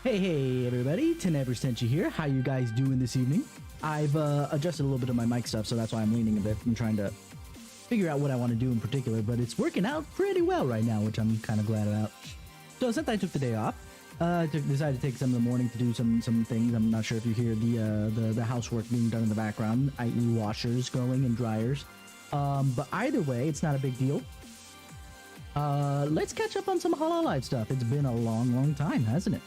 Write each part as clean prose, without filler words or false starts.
Hey everybody, TenebrisTenshi here. How you guys doing this evening? I've adjusted a little bit of my mic stuff, so that's why I'm leaning a bit. I'm trying to figure out what I want to do in particular, but it's working out pretty well right now, which I'm kind of glad about. So since I took the day off, decided to take some of the morning to do some things. I'm not sure if you hear the housework being done in the background, i.e. washers going and dryers. But either way, it's not a big deal. Let's catch up on some Hololive stuff. It's been a long time, hasn't it?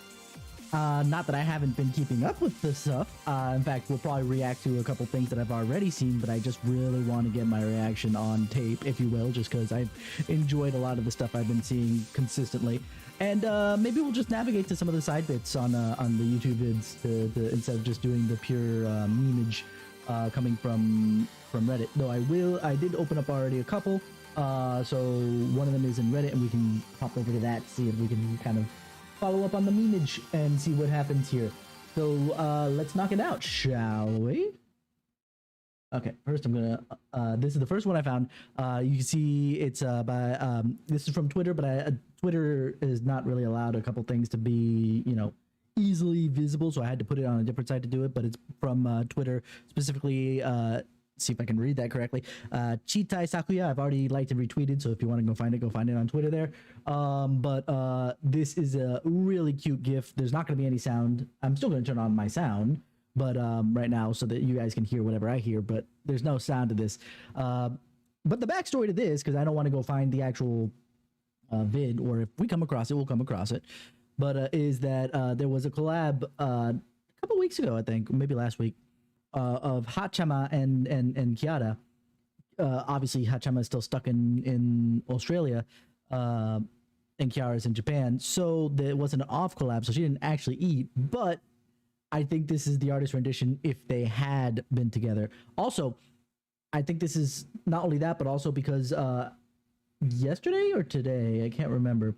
Not that I haven't been keeping up with this stuff. In fact, we'll probably react to a couple things that I've already seen, but I just really want to get my reaction on tape, if you will, just because I've enjoyed a lot of the stuff I've been seeing consistently. And maybe we'll just navigate to some of the side bits on the YouTube vids instead of just doing the pure memeage coming from Reddit. Though I did open up already a couple. So one of them is in Reddit, and we can hop over to that, see if we can kind of follow up on the memeage and see what happens here. So let's knock it out, shall we? Okay, first I'm gonna this is the first one I found. You can see it's by this is from Twitter, but Twitter is not really allowed a couple things to be, you know, easily visible, so I had to put it on a different site to do it. But it's from Twitter, specifically see if I can read that correctly. Chitai Sakuya, I've already liked and retweeted, so if you want to go find it on Twitter there. But this is a really cute GIF. There's not going to be any sound. I'm still going to turn on my sound, but right now, so that you guys can hear whatever I hear, but there's no sound to this. But the backstory to this, because I don't want to go find the actual vid, or if we come across it, we'll come across it, but is that there was a collab a couple weeks ago, I think, maybe last week, of Hachama and Kiara. Obviously, Hachama is still stuck in Australia, and Kiara is in Japan. So there wasn't an off collab, so she didn't actually eat. But I think this is the artist rendition if they had been together. Also, I think this is not only that, but also because yesterday or today, I can't remember,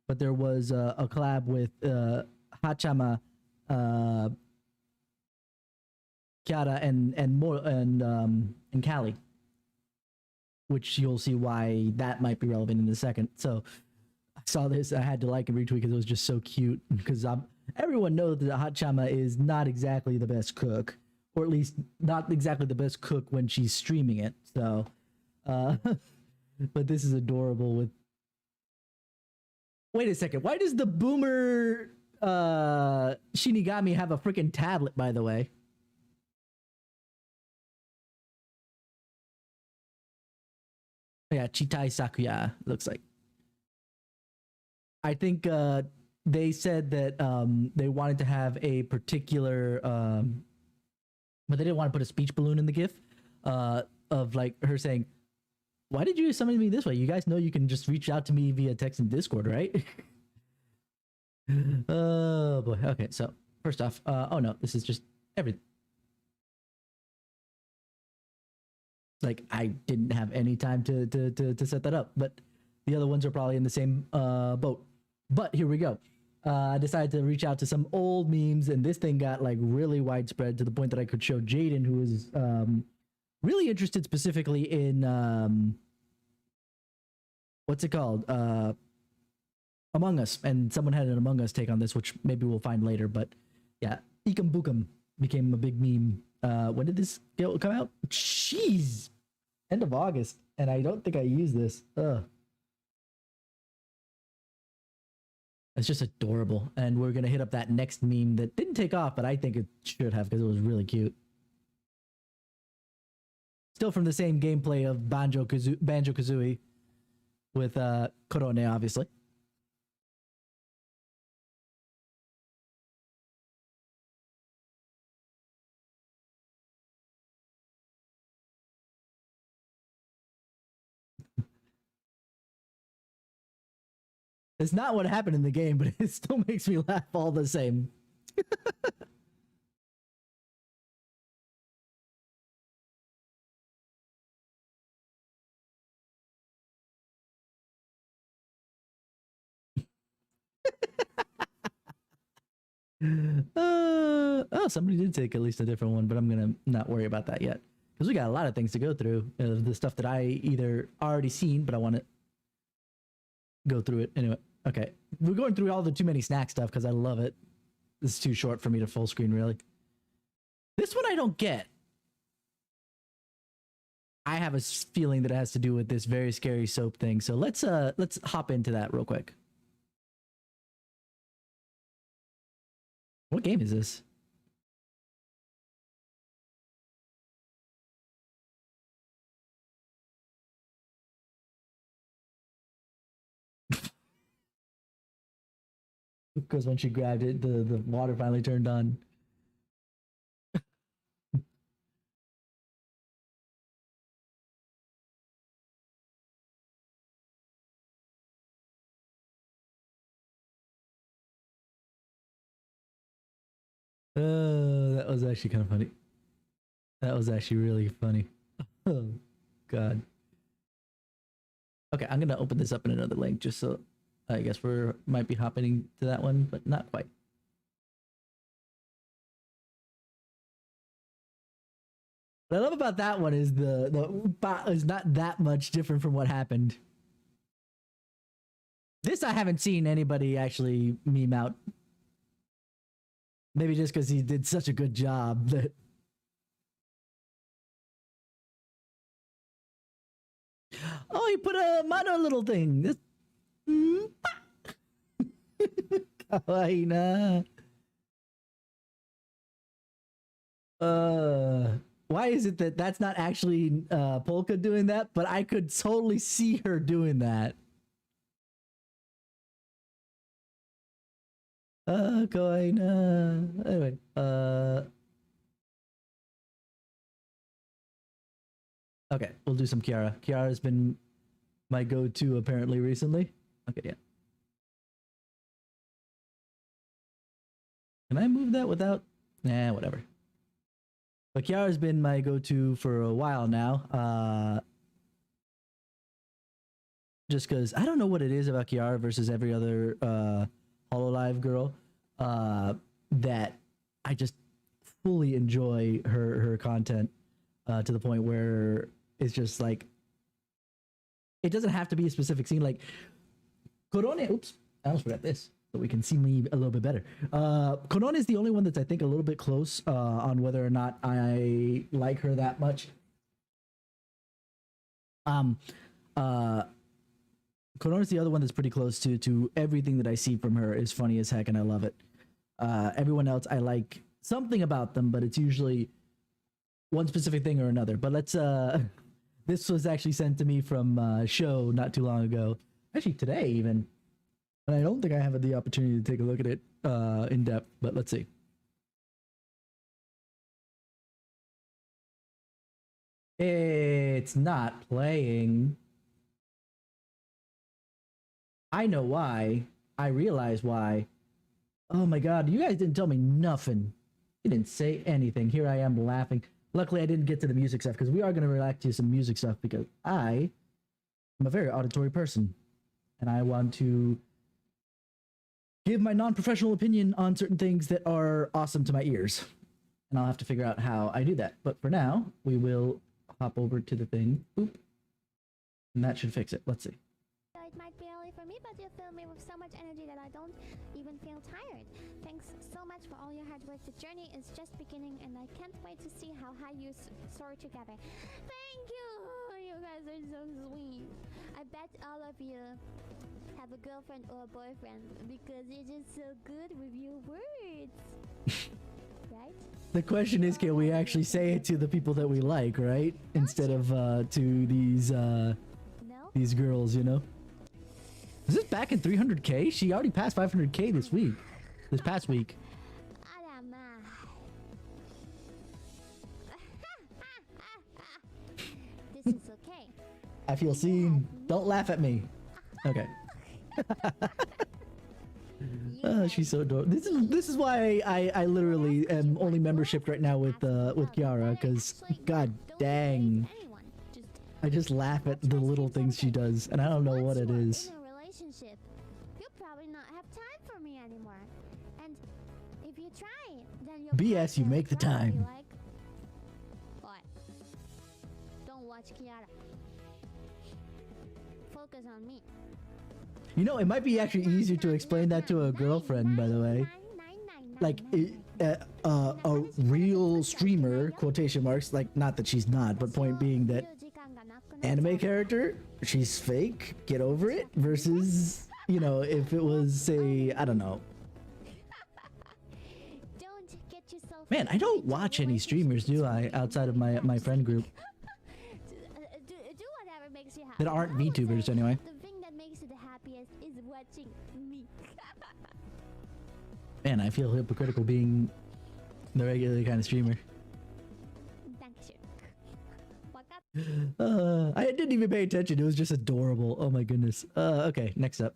but there was a collab with Hachama, Kiara and Callie, which you'll see why that might be relevant in a second. So I saw this, I had to like and retweet because it was just so cute. Because everyone knows that Hachama is not exactly the best cook, or at least not exactly the best cook when she's streaming it. So, but this is adorable. With wait a second, why does the boomer Shinigami have a freaking tablet? By the way. Yeah, Chitai Sakuya, looks like. I think they said that they wanted to have a particular, but they didn't want to put a speech balloon in the GIF of like her saying, "Why did you summon me this way? You guys know you can just reach out to me via text and Discord, right?" Oh boy. Okay, so first off, oh no, this is just everything. Like, I didn't have any time to set that up, but the other ones are probably in the same boat. But here we go. I decided to reach out to some old memes, and this thing got like really widespread to the point that I could show Jaden, who is really interested specifically in what's it called? Among Us, and someone had an Among Us take on this, which maybe we'll find later. But yeah, Ikam Bookum became a big meme. When did this come out? Jeez, end of August, and I don't think I used this. Ugh. It's just adorable, and we're gonna hit up that next meme that didn't take off, but I think it should have because it was really cute. Still from the same gameplay of Banjo-Kazooie with Korone, obviously. It's not what happened in the game, but it still makes me laugh all the same. Oh, somebody did take at least a different one, but I'm gonna not worry about that yet because we got a lot of things to go through. The stuff that I either already seen, but I want to go through it anyway. Okay, we're going through all the too many snack stuff because I love it. This is too short for me to full screen, really. This one I don't get. I have a feeling that it has to do with this very scary soap thing. So let's hop into that real quick. What game is this? Because when she grabbed it, the water finally turned on. That was actually kind of funny. That was actually really funny. Oh, God. Okay, I'm gonna open this up in another link just so I guess we're might be hopping to that one, but not quite. What I love about that one is the is not that much different from what happened. This I haven't seen anybody actually meme out. Maybe just because he did such a good job that. Oh, he put a minor little thing. This. Kawaii na. Why is it that that's not actually Polka doing that, but I could totally see her doing that? Kawaii na. Anyway, okay, we'll do some Kiara. Kiara's been my go-to apparently recently. Okay, yeah. Can I move that without? Nah, whatever. But Kiara's been my go-to for a while now. Just because I don't know what it is about Kiara versus every other Hololive girl that I just fully enjoy her content to the point where it's just like it doesn't have to be a specific scene. Like Korone, oops, I almost forgot this. So we can see me a little bit better. Korone is the only one that's I think a little bit close on whether or not I like her that much. Korone is the other one that's pretty close to everything that I see from her is funny as heck and I love it. Everyone else I like something about them, but it's usually one specific thing or another. But let's this was actually sent to me from Show not too long ago. Actually today even. And I don't think I have the opportunity to take a look at it in depth, but let's see. It's not playing. I know why. I realize why. Oh my god, you guys didn't tell me nothing. You didn't say anything. Here I am laughing. Luckily, I didn't get to the music stuff because we are going to react to some music stuff because I am a very auditory person. And I want to give my non-professional opinion on certain things that are awesome to my ears. And I'll have to figure out how I do that. But for now, we will hop over to the thing. Boop. And that should fix it. Let's see. It might be early for me, but you fill me with so much energy that I don't even feel tired. Thanks so much for all your hard work. The journey is just beginning, and I can't wait to see how high you soar together. Thank you! You guys are so sweet. I bet all of you have a girlfriend or a boyfriend because you're just so good with your words. Right? The question is, can we actually say it to the people that we like, right? Instead of to these girls, you know? Is this back in 300k? She already passed 500k this week. This past week. This is okay. I feel seen. Don't laugh at me. Okay. She's so adorable. This is why I literally am only membershiped right now with Kiara, because god dang, I just laugh at the little things she does, and I don't know what it is. You'll probably not have time for me anymore. And if you try, then you'll BS, you make the time. like, what? Don't watch Kiara. Focus on me. You know, it might be actually easier to explain that to a girlfriend, by the way. like a real streamer, quotation marks, like not that she's not, but point being that anime character, she's fake, get over it, versus, you know, if it was, say, I don't know. Man, I don't watch any streamers, do I, outside of my friend group? Do whatever makes you happy. That aren't VTubers anyway. The thing that makes you the happiest is watching me. Man, I feel hypocritical being the regular kind of streamer. I didn't even pay attention. It was just adorable. Oh my goodness. Okay, next up.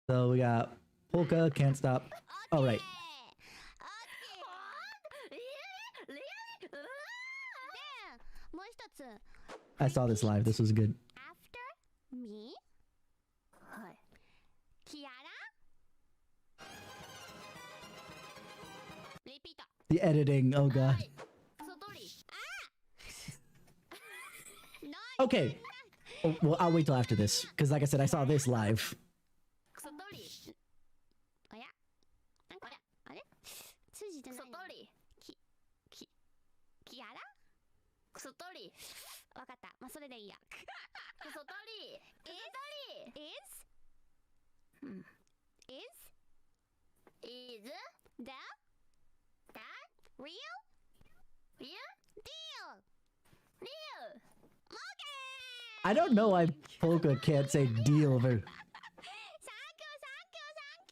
So we got Polka, Can't Stop. All right. I saw this live. This was good. After me, Kiara. Repeat. The editing. Oh god. Okay. Oh, well, I'll wait till after this because, like I said, I saw this live. Is the real deal. I don't know why Polka can't say deal over.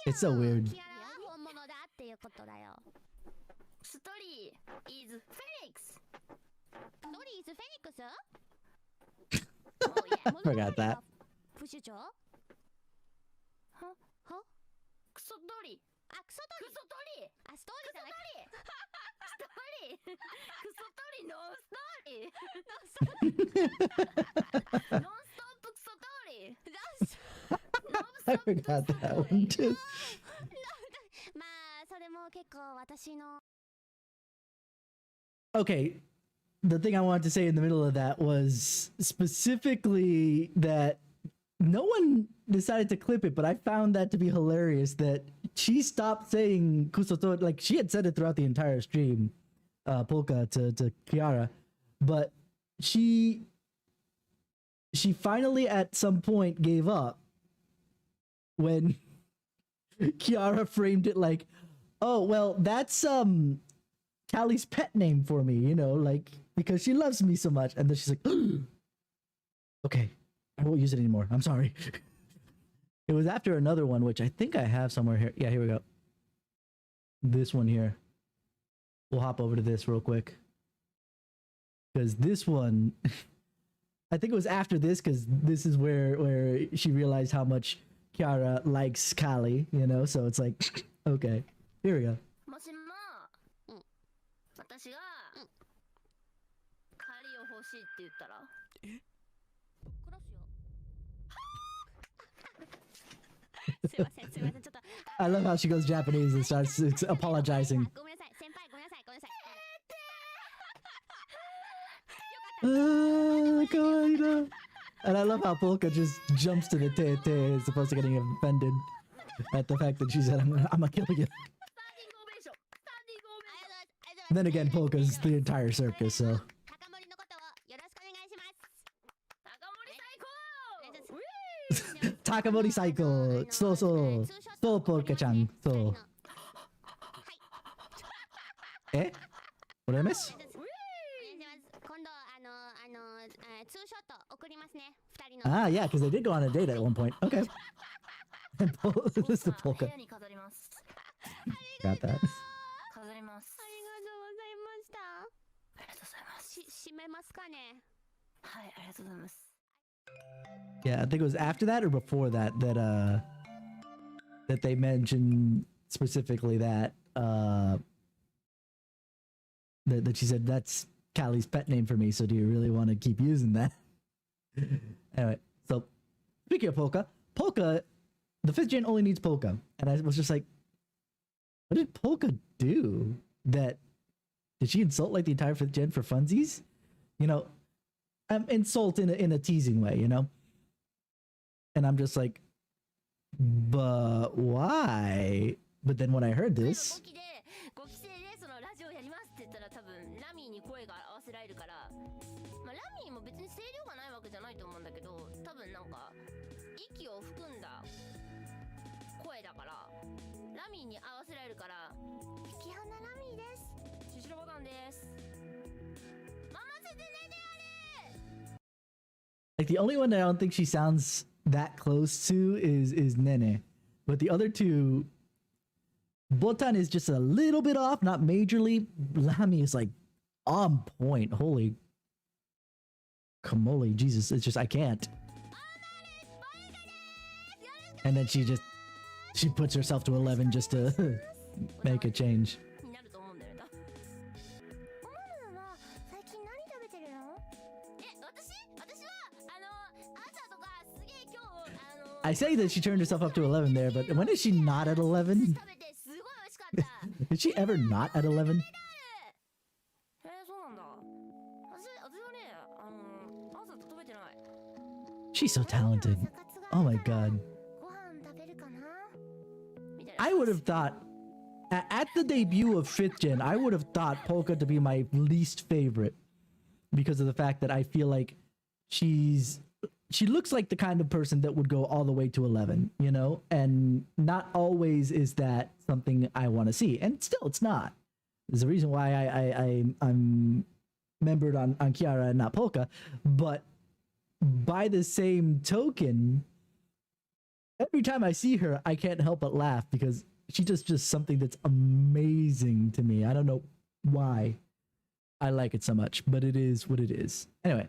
It's so weird. I forgot that. I forgot that one too. Okay, the thing I wanted to say in the middle of that was specifically that no one decided to clip it, but I found that to be hilarious that she stopped saying kusotori, like she had said it throughout the entire stream, Polka to Kiara, but she finally at some point gave up when Kiara framed it like, oh, well, that's Callie's pet name for me, you know, like, because she loves me so much. And then she's like, okay, I won't use it anymore. I'm sorry. It was after another one, which I think I have somewhere here. Yeah, here we go. This one here. We'll hop over to this real quick. Because this one, I think it was after this, because this is where she realized how much Kiara likes Callie, you know? So it's like, okay, here we go. I love how she goes Japanese and starts apologizing. And I love how Polka just jumps to the te as opposed to getting offended at the fact that she said, I'm gonna kill you. Then again, Polka's the entire circus, so. Takamori Saiko. So. So, Polka-chan. So. Eh? What did I miss? Ah, yeah, because they did go on a date at one point. Okay. This is the Polka. Got that. Yeah, I think it was after that or before that that they mentioned specifically that that she said that's Callie's pet name for me, so do you really want to keep using that? Anyway, so speaking of Polka, the 5th gen only needs Polka. And I was just like, what did Polka do? Did she insult like the entire 5th gen for funsies? You know, insult in a teasing way, you know? And I'm just like, but why? But then when I heard 例えば this, 5期生でそのラジオやりますって言ったら多分ラミーに声が合わせられるから、まあ、ラミーも別に声量がないわけじゃないと思うんだけど、多分なんか息を含んだ声だからラミーに合わせられるから、キハナラミーです。シシロボタンです。ママせてねであれ。 like the only one that I don't think she sounds that close to is Nene, but the other two, Botan is just a little bit off, not majorly. Lami is like on point. Holy camole, Jesus! It's just I can't. And then she puts herself to 11 just to make a change. になると思うんだよね。おまるは最近何食べてるの？私は朝とかすげえ今日I say that she turned herself up to 11 there, but when is she not at 11? 食べてすごい美味しかった。 Is she ever not at 11? そうなんだ。私はね、朝食べてない。 She's so talented. Oh my god. ご飯食べるかな？ みたいな。 I would have thought at the debut of 5th gen, I would have thought Polka to be my least favorite because of the fact that I feel like she looks like the kind of person that would go all the way to 11, you know, and not always is that something I want to see, and still it's not. There's a reason why I'm membered on Kiara and not Polka, but by the same token, every time I see her, I can't help but laugh because she does just something that's amazing to me. I don't know why I like it so much, but it is what it is. Anyway,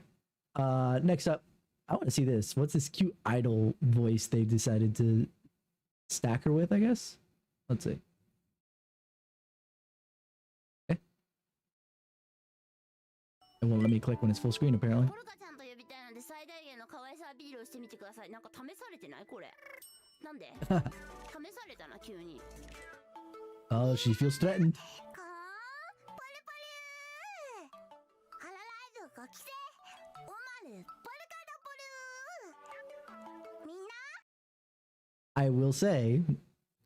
next up, I want to see this. What's this cute idol voice they decided to stack her with, I guess? Let's see. Okay. It won't let me click when it's full screen, apparently. ポルカちゃんと呼びたいので最大限の可愛さアピールをしてみてください。なんか試されてないこれ。なんで試されたな急に。 Oh, she feels threatened. こーん、ポルポルー。ハラライブ5期生、おまるポルカだポルー。みんな I will say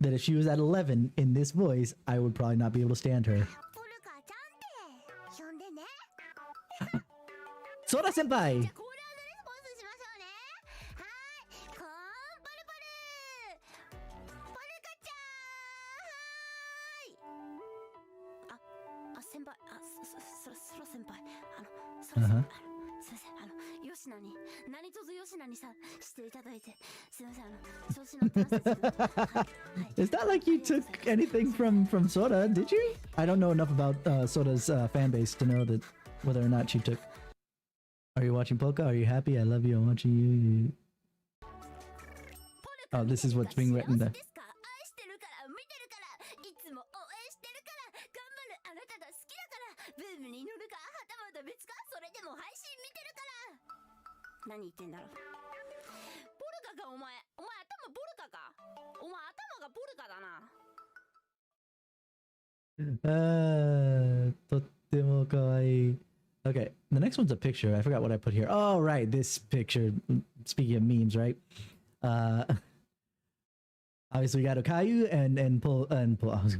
that if she was at 11 in this voice, I would probably not be able to stand her. ポルカちゃんって呼んでね。 Sora senpai! じゃあコールアンドレスポンスしましょうね。はーい、こーん、ポルポルー。ポルカちゃん、はーい。先輩、そら先輩、そら先輩、すいません、吉名に、何卒吉名にさ、していただいて、すいません、調子乗ってますけど、はい。 It's not like you took anything from Sora, did you? I don't know enough about Sora's fan base to know that whether or not she took. Are you watching Polka? Are you happy? I love you. I'm watching you. Oh, this is what's being written there. 愛してるから、見てるから、いつも応援してるから、頑張るあなたが好きだから、ブームに乗るか、はたまた別か、それでも配信見てるから。何言ってんだろう。ポルカか、お前頭ポルカか。お前頭がポルカだな。とっても可愛い. Okay, the next one's a picture. I forgot what I put here. Oh, right, this picture. Speaking of memes, right? Obviously we got Okayu and Pol. I was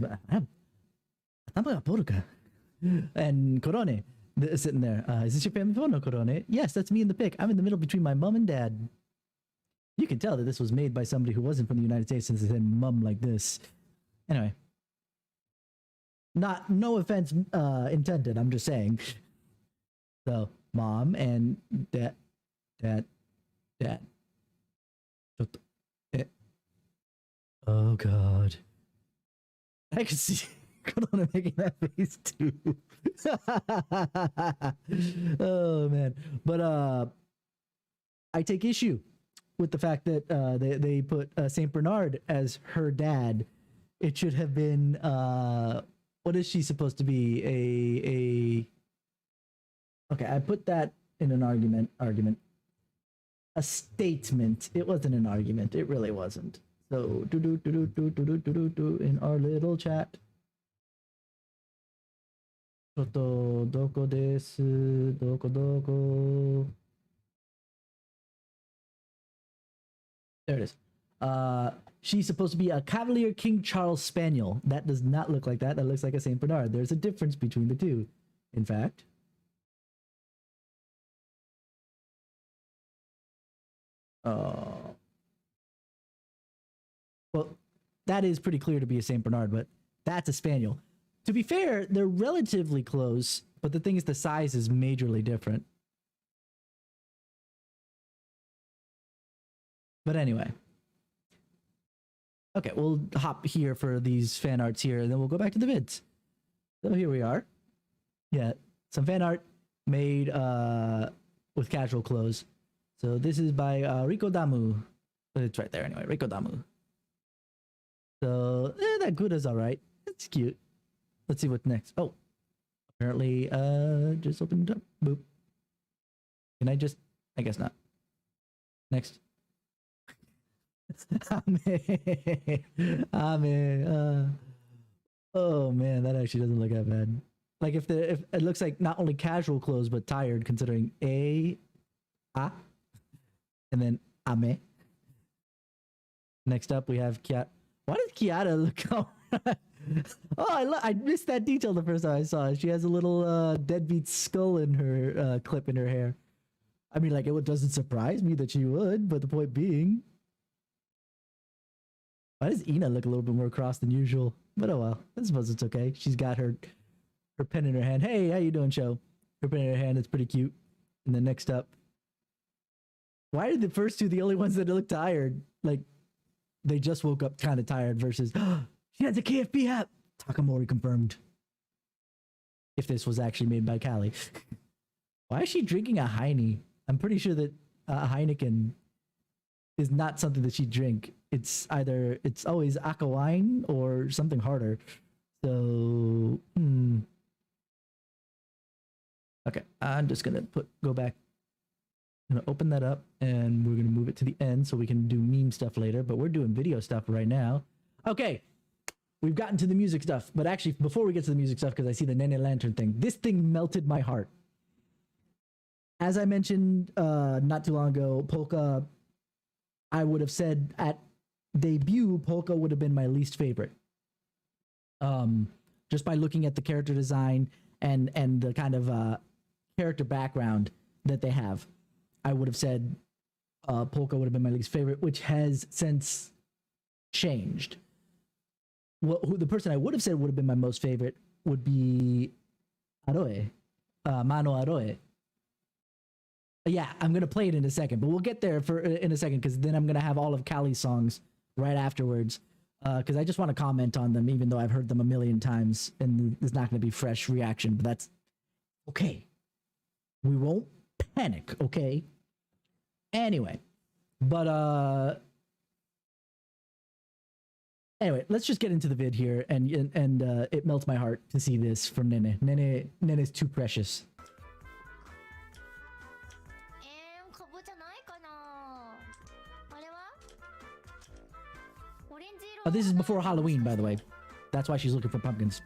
Polka and Korone sitting there. Is this your family photo, Korone? Yes, that's me in the pic. I'm in the middle between my mom and dad. You can tell that this was made by somebody who wasn't from the United States since it said mum like this. Anyway, no offense intended. I'm just saying. So mom and dad. Oh god. I can see Corona making that face too. Oh man. But I take issue with the fact that they put Saint Bernard as her dad. It should have been what is she supposed to be? Okay, I put that in an argument. A statement. It wasn't an argument. It really wasn't. So in our little chat. Doko desu. Doko. There it is. She's supposed to be a Cavalier King Charles Spaniel. That does not look like that. That looks like a Saint Bernard. There's a difference between the two, in fact. Well, that is pretty clear to be a Saint Bernard, but that's a Spaniel. To be fair, they're relatively close, but the thing is the size is majorly different. But anyway. Okay, we'll hop here for these fan arts here, and then we'll go back to the vids. So here we are. Yeah, some fan art made with casual clothes. So this is by Rico Damu. It's right there anyway, Rico Damu. So that Gouda's alright. It's cute. Let's see what's next. Oh, apparently just opened up. Boop. Can I just? I guess not. Next. Oh man, that actually doesn't look that bad. Like if it looks like not only casual clothes but tired, considering and then ame. Next up we have Kiara. Why does Kiara look? Oh, I missed that detail the first time I saw it. She has a little deadbeat skull in her clip in her hair. I mean, like it doesn't surprise me that she would, but the point being. Why does Ina look a little bit more cross than usual? But oh well, I suppose it's okay. She's got her pen in her hand. Hey, how you doing, show? Her pen in her hand. It's pretty cute. And then next up, why are the first two the only ones that look tired? Like they just woke up kind of tired. Versus she has a KFB app. Takamori confirmed. If this was actually made by Callie, why is she drinking a Heine? I'm pretty sure that Heineken is not something that she drink. It's always Aka wine or something harder. So, Okay, I'm just gonna go back. I'm gonna open that up and we're gonna move it to the end so we can do meme stuff later, but we're doing video stuff right now. Okay, we've gotten to the music stuff, but actually before we get to the music stuff, because I see the Nene Lantern thing, this thing melted my heart. As I mentioned not too long ago, Polka, I would have said at debut, Polka would have been my least favorite. Just by looking at the character design and the kind of character background that they have, I would have said Polka would have been my least favorite, which has since changed. The person I would have said would have been my most favorite would be Aroe, Mano Aroe. Yeah, I'm gonna play it in a second, but we'll get there in a second because then I'm gonna have all of Callie's songs right afterwards. Because I just want to comment on them, even though I've heard them a million times, and there's not gonna be fresh reaction. But that's okay. We won't panic, okay? Anyway, but anyway, let's just get into the vid here, and it melts my heart to see this from Nene. Nene's too precious. Oh, this is before Halloween, by the way. That's why she's looking for pumpkins.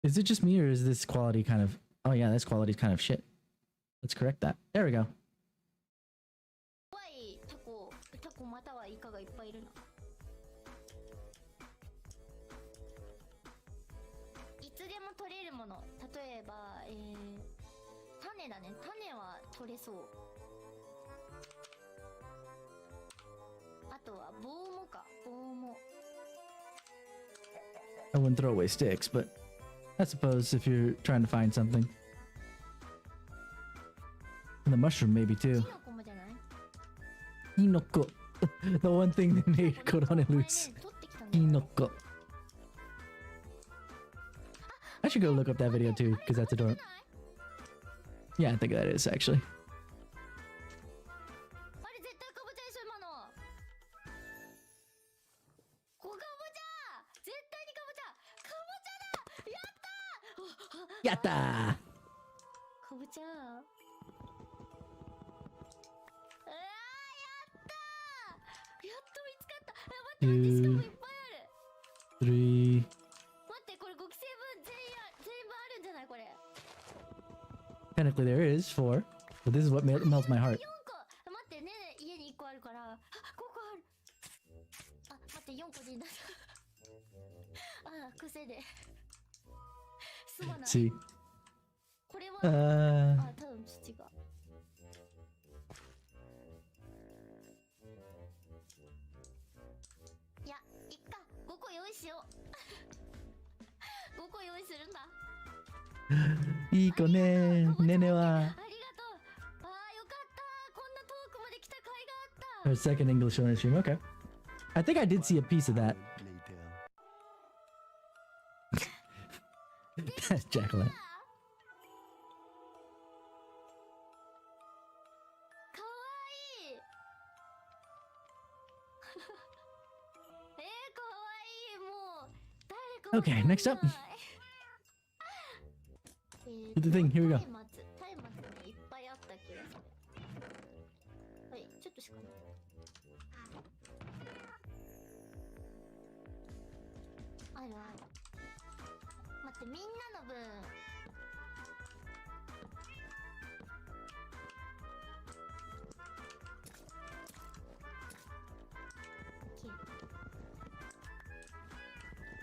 Is it just me or is this quality kind of... Oh yeah, this quality is kind of shit. Let's correct that. There we go. I wouldn't throw away sticks, but I suppose if you're trying to find something. And the mushroom maybe too. Inoko. The one thing that made Korone loose. Inoko. I should go look up that video too, because that's adorable. Yeah, I think that is actually. あれ絶対かぼちゃでしょ今の。小かぼちゃ絶対にかぼちゃかぼちゃだやったー Yatta! かぼちゃうわーやったーやっと見つかった待って待ってしかもいっぱいある 3. 待ってこれ5期生分全部あるんじゃないこれ Technically, there is 4. But this is what melts my heart. 4個待ってねえ家に1個あるからあ5個あるあ待って4個でいいんだあ癖ですまない See. これは Uh, あ多分父がいやいっか5個用意しよう5個用意するんだいい子ね。ねねは。ありがとうあーよかったこんな遠くまで来た甲斐があった Her second English learner stream. Okay. I think I did see a piece of that. That's Jacqueline. かわいいかわいいもう誰か Okay, next up. 松 The thing, here we go. 松明にいっぱいあった気がするはいちょっとしかないあるある待ってみんなの分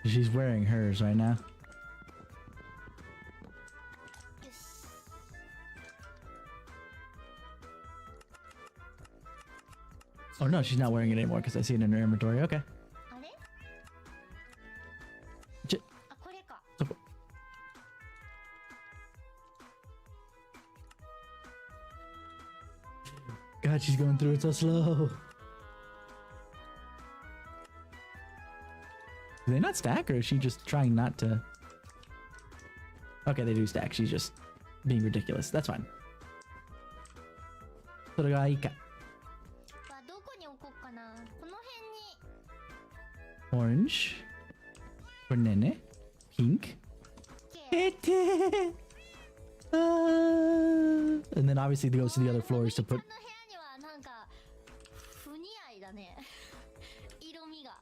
She's wearing hers right now. よし Oh no, she's not wearing it anymore because I see it in her inventory. Okay. あれちょあこれかそこ God, she's going through it so slow. Do they not stack, or is she just trying not to? Okay, they do stack. She's just being ridiculous. That's fine. それがいいか。はどこに置こうかなこの辺に Orange. For Nene. Pink. ケー And then obviously it goes to the other floors to こ put. の部屋にはなんか不似合いだね色味が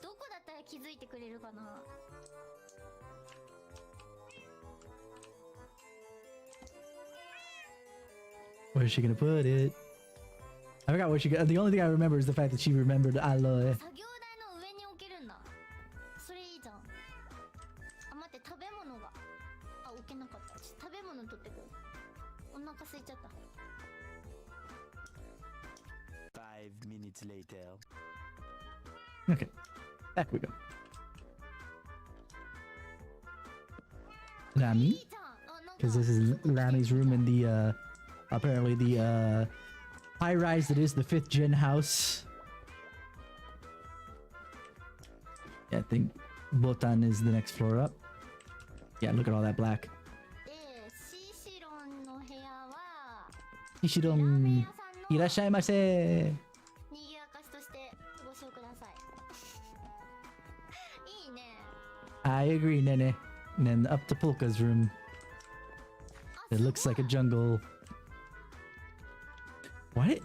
どこだったら気づいてくれるかな Where is she gonna put it? I forgot where she got. The only thing I remember is the fact that she remembered aloe. 作業台の上に置けるんだそれいいじゃんあ待って食べ物があ置けなかった食べ物取ってくるお腹空いちゃった 5 minutes later. Okay, back we go. い Lami, いじゃんあなんか because this is Lami's room in the apparently the high rise that is the 5th gen house. Yeah, I think Botan is the next floor up. Yeah, look at all that black. でシシロンの部屋は Ishiron, いらっしゃいませ。にぎやかしとしてご賞くださいいいね I agree, Nene. And then up to Polka's room. あ It looks like a jungle. What? す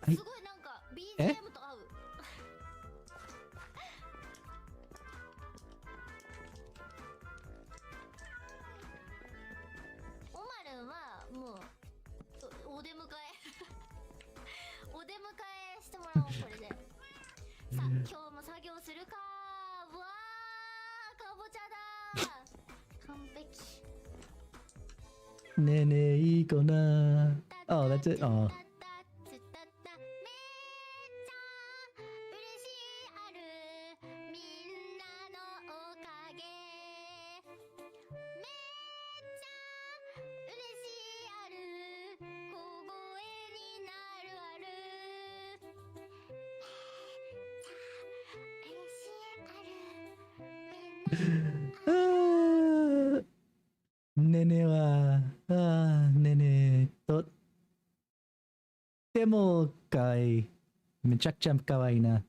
ごいなんか BGM と合うオマルンはもうお出迎えお出迎えしてもらおうこれでさあ今日も作業するかわーかぼちゃだ完璧 Nene, いい子な。Oh, that's it. Oh. めっちゃ嬉しいあるみんなのおかげめっちゃ嬉しいある小声になるあるめっちゃ嬉しいあるみんな Ah. Nene wa nene tottemo kawaii. Mechakucha kawaii na.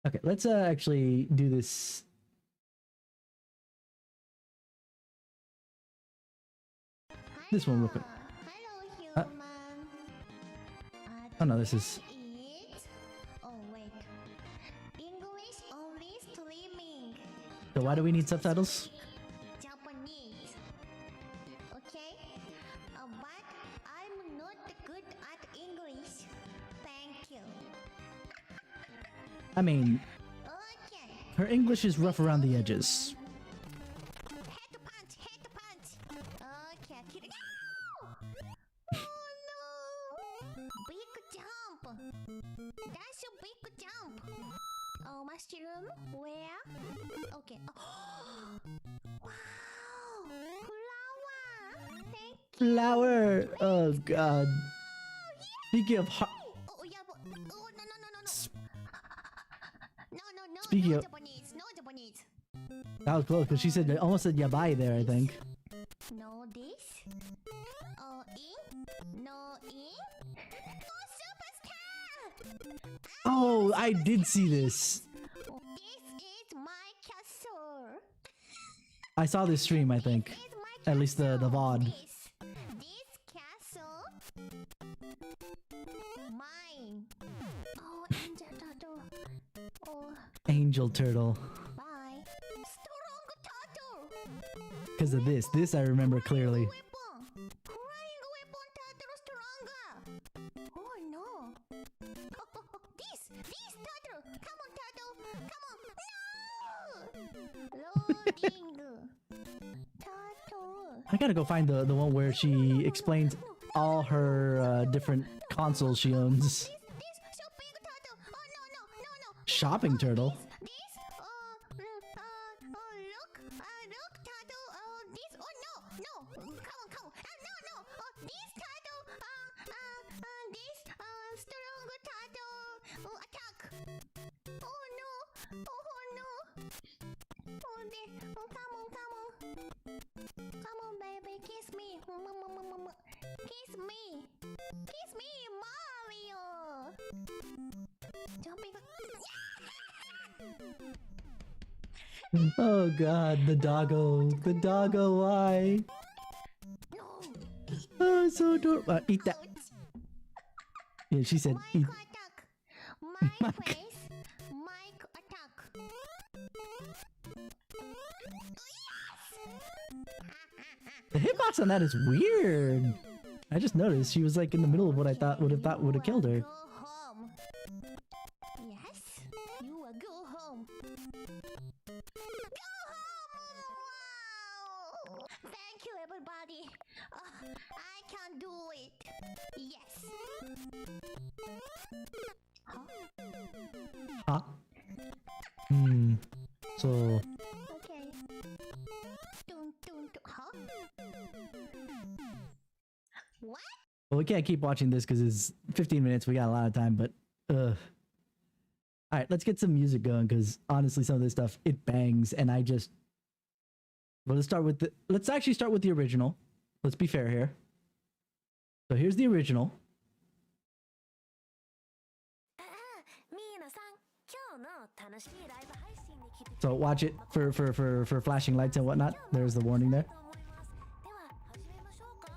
Okay, let's actually do this. This one real quick. Hello, human. Oh no, this is. Oh wait. English only streaming. So why do we need subtitles? Japanese. Okay? But I'm not good at English. Thank you. I mean, Okay. her English is rough around the edges. Head to punch, head to punch. Okay, kidding. Oh no! Big jump. That's a big jump. Oh, mushroom. Where? Okay. Oh. Wow! Flower. Thank you. Flower. Oh god. Speaking of Oh yeah, but oh no no no no no. No Speaking no of- Japanese, no Japanese. that was close because she said almost said yabai there. I think. No this. Oh in. No in. No superstar. Oh, I did see this. This is my castle. I saw this stream. I think. This is my At least the castle. VOD. This castle. Mine. Oh, angel turtle. Oh, Angel turtle. bye. Strong turtle. Because of this. This I remember clearly. Weapon. Flying weapon turtle stronger. Oh no. This turtle. Come on turtle. Come on. No. Loading. Turtle. I gotta go find the one where she explains all her different consoles she owns. This shopping turtle. Oh no no no no. Shopping turtle. This look turtle. This no come on no this turtle this strong turtle attack. Oh no come on baby kiss me kiss me Mario jumping. Oh god, the doggo. The doggo, why? No. Oh, so adorable. Eat that. Ouch. Yeah, she said eat. Mic attack. My face. Mic attack. The hitbox on that is weird. I just noticed she was like in the middle of what I thought would have killed her. Go home. Yes, you will go home. Go home! Wow! Thank you, everybody. I can do it. Yes. Huh? Huh? So Okay. Dun, dun, dun. Huh? What? well, we can't keep watching this because it's 15 minutes. We got a lot of time, but all right, let's get some music going because honestly, some of this stuff it bangs, and I just. Well, let's actually start with the original. Let's be fair here. So here's the original. ミーナさん、今日の楽しいライブ配信に来て So watch it for flashing lights and whatnot. There's the warning there. と思います。では始めましょうか。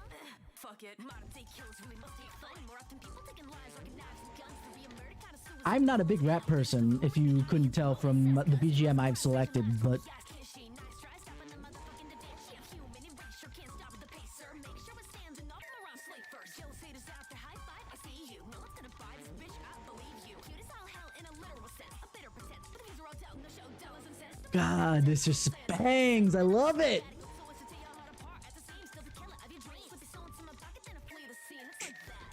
Fuck it. Modern day kills really must take fun. More often people taking lives like knives and guns to be a murder kind of suicide. I'm not a big rap person, if you couldn't tell from the BGM I've selected, but God, this just bangs. I love it.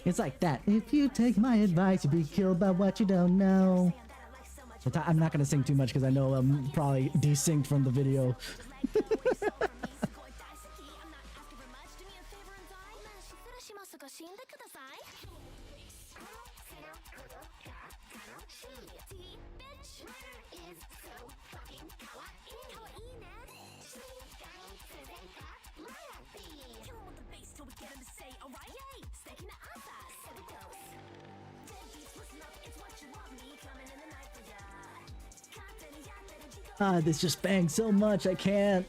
It's like that. If you take my advice, you'll be killed by what you don't know. I'm not gonna sing too much because I know I'm probably desynced from the video. This just bangs so much. I can't.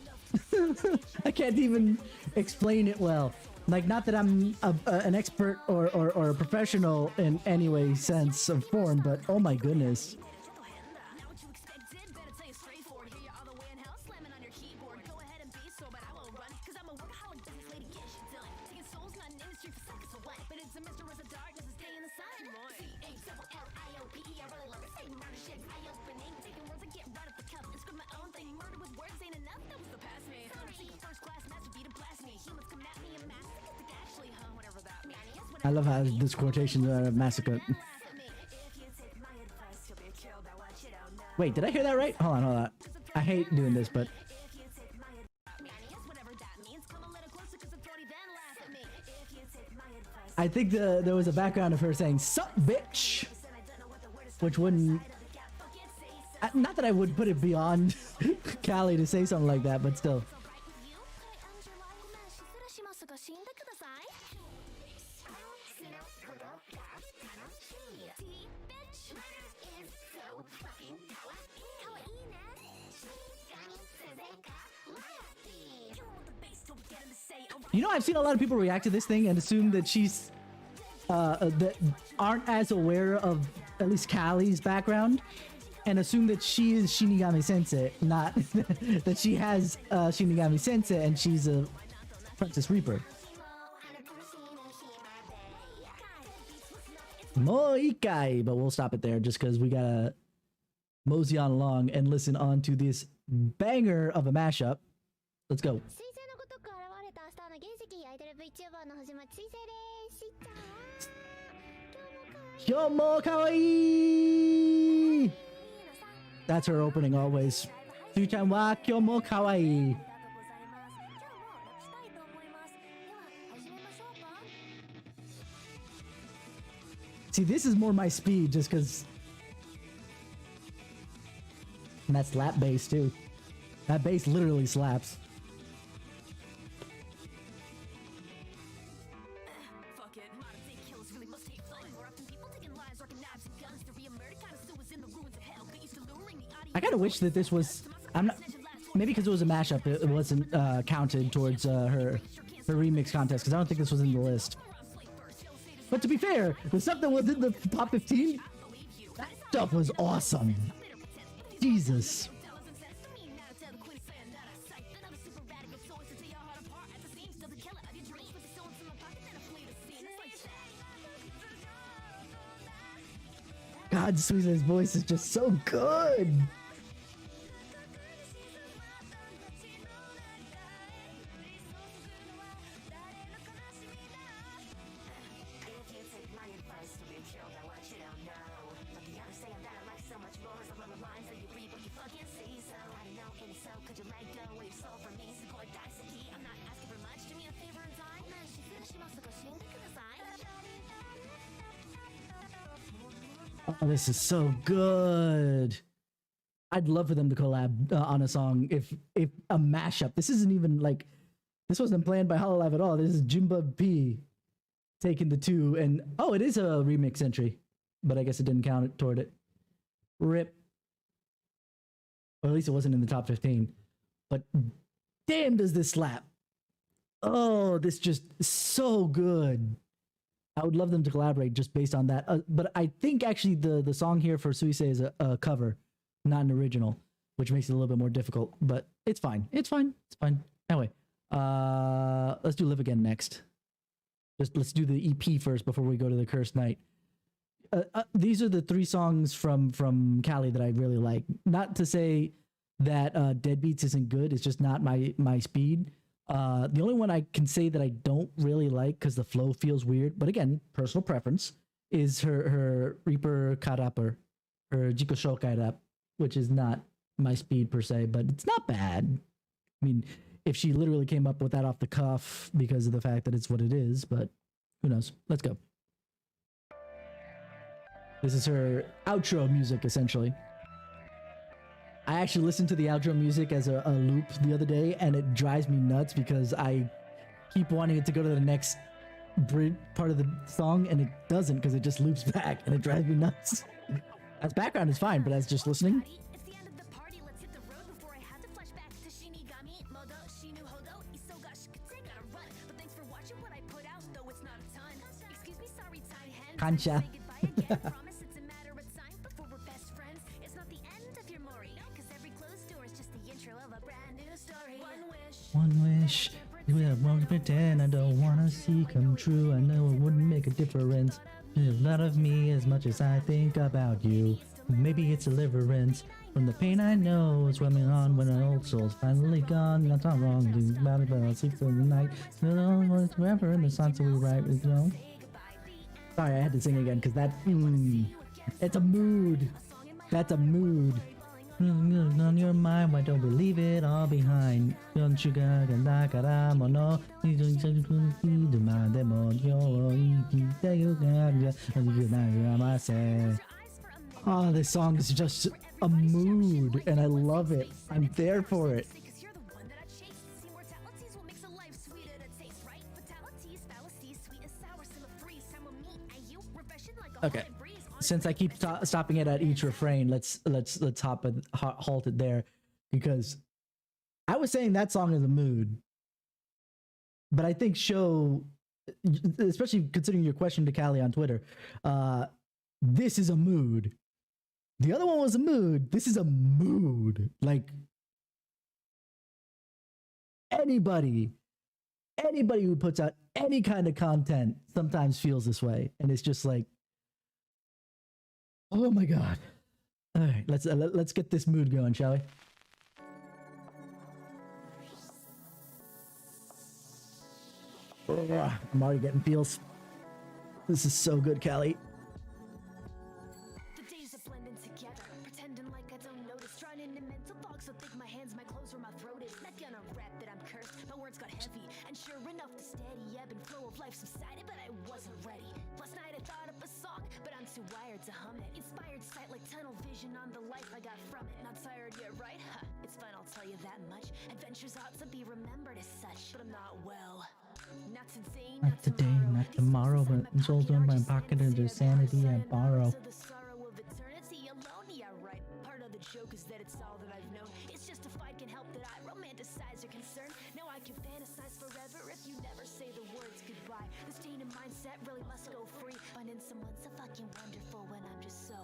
I can't even explain it well. Like, not that I'm an expert or a professional in any way, sense of form, but oh my goodness. I love how this quotation massacre. Wait, did I hear that right? Hold on. I hate doing this, but I think there was a background of her saying "sup, bitch," which wouldn't. Not that I would put it beyond Callie to say something like that, but still. You know, I've seen a lot of people react to this thing and assume that she's that aren't as aware of at least Callie's background, and assume that she is Shinigami Sensei, not that she has Shinigami Sensei and she's a Princess Reaper. Moikai, but we'll stop it there just because we gotta mosey on along and listen on to this banger of a mashup. Let's go. Kyomo kawaii! That's her opening always. Sui-chan wa kyomo kawaii. See, this is more my speed just because. And that slap bass too. That bass literally slaps. I kind of wish that this was. I'm not. Maybe because it was a mashup, it wasn't counted towards her remix contest. Because I don't think this was in the list. But to be fair, the stuff that was in the top 15, that stuff was awesome. Jesus. God, Suize's voice is just so good. Oh, this is so good. I'd love for them to collab on a song if a mashup. This isn't even like, this wasn't planned by Hololive at all. This is Jimba P taking the two, and oh, it is a remix entry, but I guess it didn't count it toward it. Rip. Or at least it wasn't in the top 15. But damn, does this slap. Oh, this just so good. I would love them to collaborate just based on that. But I think actually the song here for Suise is a cover, not an original, which makes it a little bit more difficult. But it's fine. It's fine. It's fine. Anyway, let's do Live Again next. Let's do the EP first before we go to the Cursed Night. These are the three songs from Callie that I really like. Not to say that Deadbeats isn't good. It's just not my speed. The only one I can say that I don't really like because the flow feels weird, but again, personal preference, is her Reaper Karapper, her Jiko Shokai rap, which is not my speed per se, but it's not bad. I mean, if she literally came up with that off the cuff because of the fact that it's what it is, but who knows? Let's go. This is her outro music, essentially. I actually listened to the outro music as a loop the other day, and it drives me nuts because I keep wanting it to go to the next part of the song, and it doesn't because it just loops back, and it drives me nuts. As background is fine, but as just listening. Kancha. One wish, I won't pretend I don't wanna see come true. I know it wouldn't make a difference. There's not of me as much as I think about you. Maybe it's deliverance from the pain I know is running on when an old soul's finally gone. That's not wrong. Do about it, but I'll sleep through the night. It's forever in the songs that we write, you know. Sorry, I had to sing again because that. It's a mood. That's a mood. On your mind, why don't we leave it all behind? Don't you got mono? Oh, this song is just a mood, and I love it. I'm there for it. Okay, since I keep stopping it at each refrain, let's halt it there, because I was saying that song is a mood, but I think show, especially considering your question to Callie on Twitter, this is a mood. The other one was a mood. This is a mood. Like anybody who puts out any kind of content sometimes feels this way, and it's just like, oh my god. All right, let's get this mood going, shall we? I'm already getting feels. This is so good, Callie. The days are blending together, pretending like I don't notice. Trying into mental fog, so think my hands might close where my throat is. Not gonna rap that I'm cursed, my words got heavy, and sure enough, the steady ebb and flow of life subsided, but I wasn't ready. Last night I thought of a song, but I'm too wired to hum it. Inspired sight like tunnel vision on the life I got from it. Not tired yet, right? Huh, it's fine, I'll tell you that much. Adventures ought to be remembered as such, but I'm not well. Not today, not today, not tomorrow, but souls in my pocket under sanity I borrow. The sorrow of eternity alone, yeah, right. Part of the joke is that it's all that I've known. It's just a fight can help that I romanticize your concern. Now I can fantasize forever if you never say the words goodbye. This tainted mindset really must go free. Finding someone so fucking wonderful when I'm just so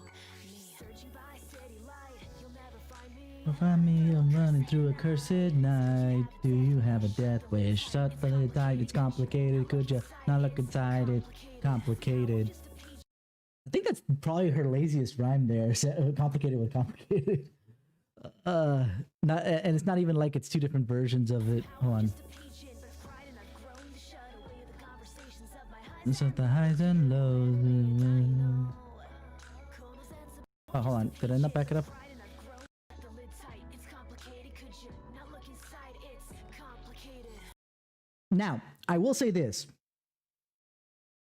me. Searching by steady light, you'll never find me. Find me, I'm running through a cursed night. Do you have a death wish? Suddenly tight, it's complicated. Could you not look inside? It's complicated. I think that's probably her laziest rhyme there. Complicated with complicated. And it's not even like it's two different versions of it. Hold on. It's at the highs and lows. Oh, hold on. Did I not back it up? Now, I will say this.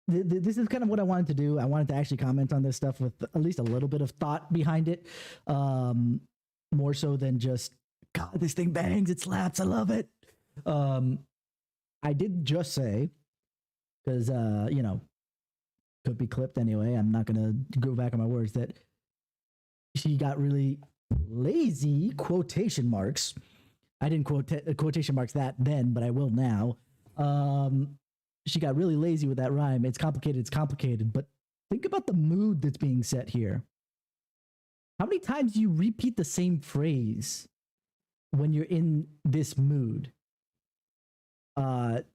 This is kind of what I wanted to do. I wanted to actually comment on this stuff with at least a little bit of thought behind it. More so than just, God, this thing bangs, it slaps, I love it. I did just say, because, you know, could be clipped anyway. I'm not going to go back on my words, that she got really lazy, quotation marks. I didn't quotation marks that then, but I will now. She got really lazy with that rhyme. It's complicated, but think about the mood that's being set here. How many times do you repeat the same phrase when you're in this mood? Like,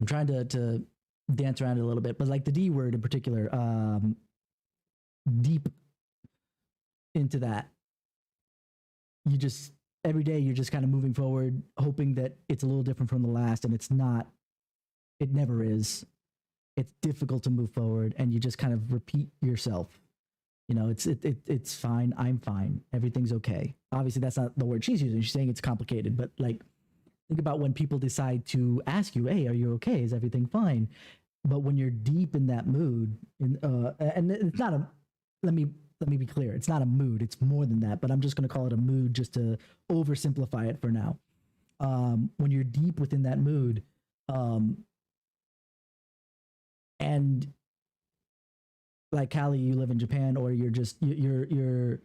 I'm trying to dance around it a little bit, but like the D word in particular, deep into that. You just, every day you're just kind of moving forward, hoping that it's a little different from the last, and it's not. It never is. It's difficult to move forward, and you just kind of repeat yourself. You know, it's fine. I'm fine. Everything's okay. Obviously, that's not the word she's using. She's saying it's complicated, but like, think about when people decide to ask you, "Hey, are you okay? Is everything fine?" But when you're deep in that mood, and it's not a. Let me be clear. It's not a mood. It's more than that. But I'm just going to call it a mood just to oversimplify it for now. When you're deep within that mood, and like Callie, you live in Japan, or you're just you're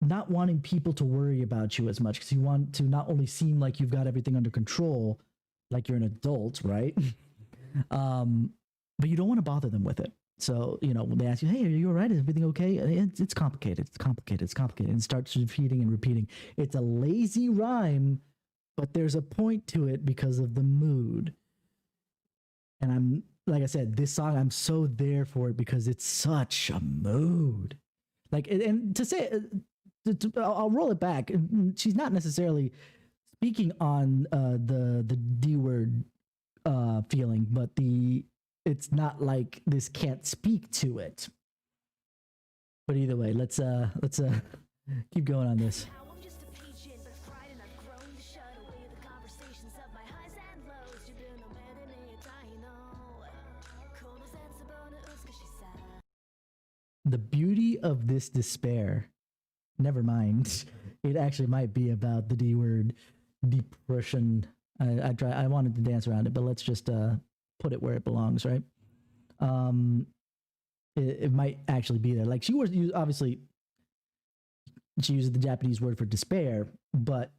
not wanting people to worry about you as much because you want to not only seem like you've got everything under control, like you're an adult, right? But you don't want to bother them with it. So, when they ask you, hey, are you all right? Is everything okay? It's complicated. It's complicated. It's complicated. And starts repeating and repeating. It's a lazy rhyme, but there's a point to it because of the mood. And like I said, this song, I'm so there for it because it's such a mood. Like, and to say, I'll roll it back. She's not necessarily speaking on the D word feeling, but it's not like this can't speak to it. But either way, let's keep going on this. The beauty of this despair, never mind. It actually might be about the D word depression. I wanted to dance around it, but let's just put it where it belongs, right? It might actually be there. Like she uses the Japanese word for despair, but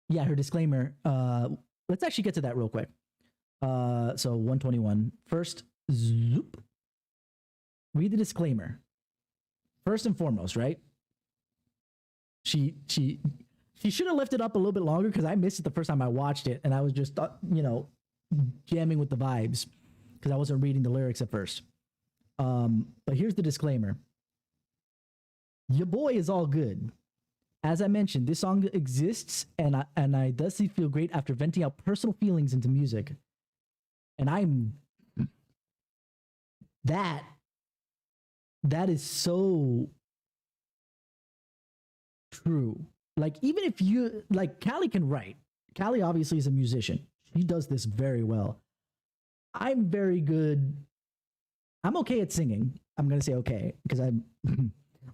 yeah, her disclaimer. Let's actually get to that real quick. So 121. First, zoop. Read the disclaimer. First and foremost, right? She should have left it up a little bit longer because I missed it the first time I watched it, and I was just jamming with the vibes because I wasn't reading the lyrics at first. But here's the disclaimer. Your boy is all good. As I mentioned, this song exists, and I does feel great after venting out personal feelings into music. And that is so true. Like, even if you, like, Callie can write. Callie obviously is a musician. She does this very well. I'm very good. I'm okay at singing. I'm going to say okay, because I'm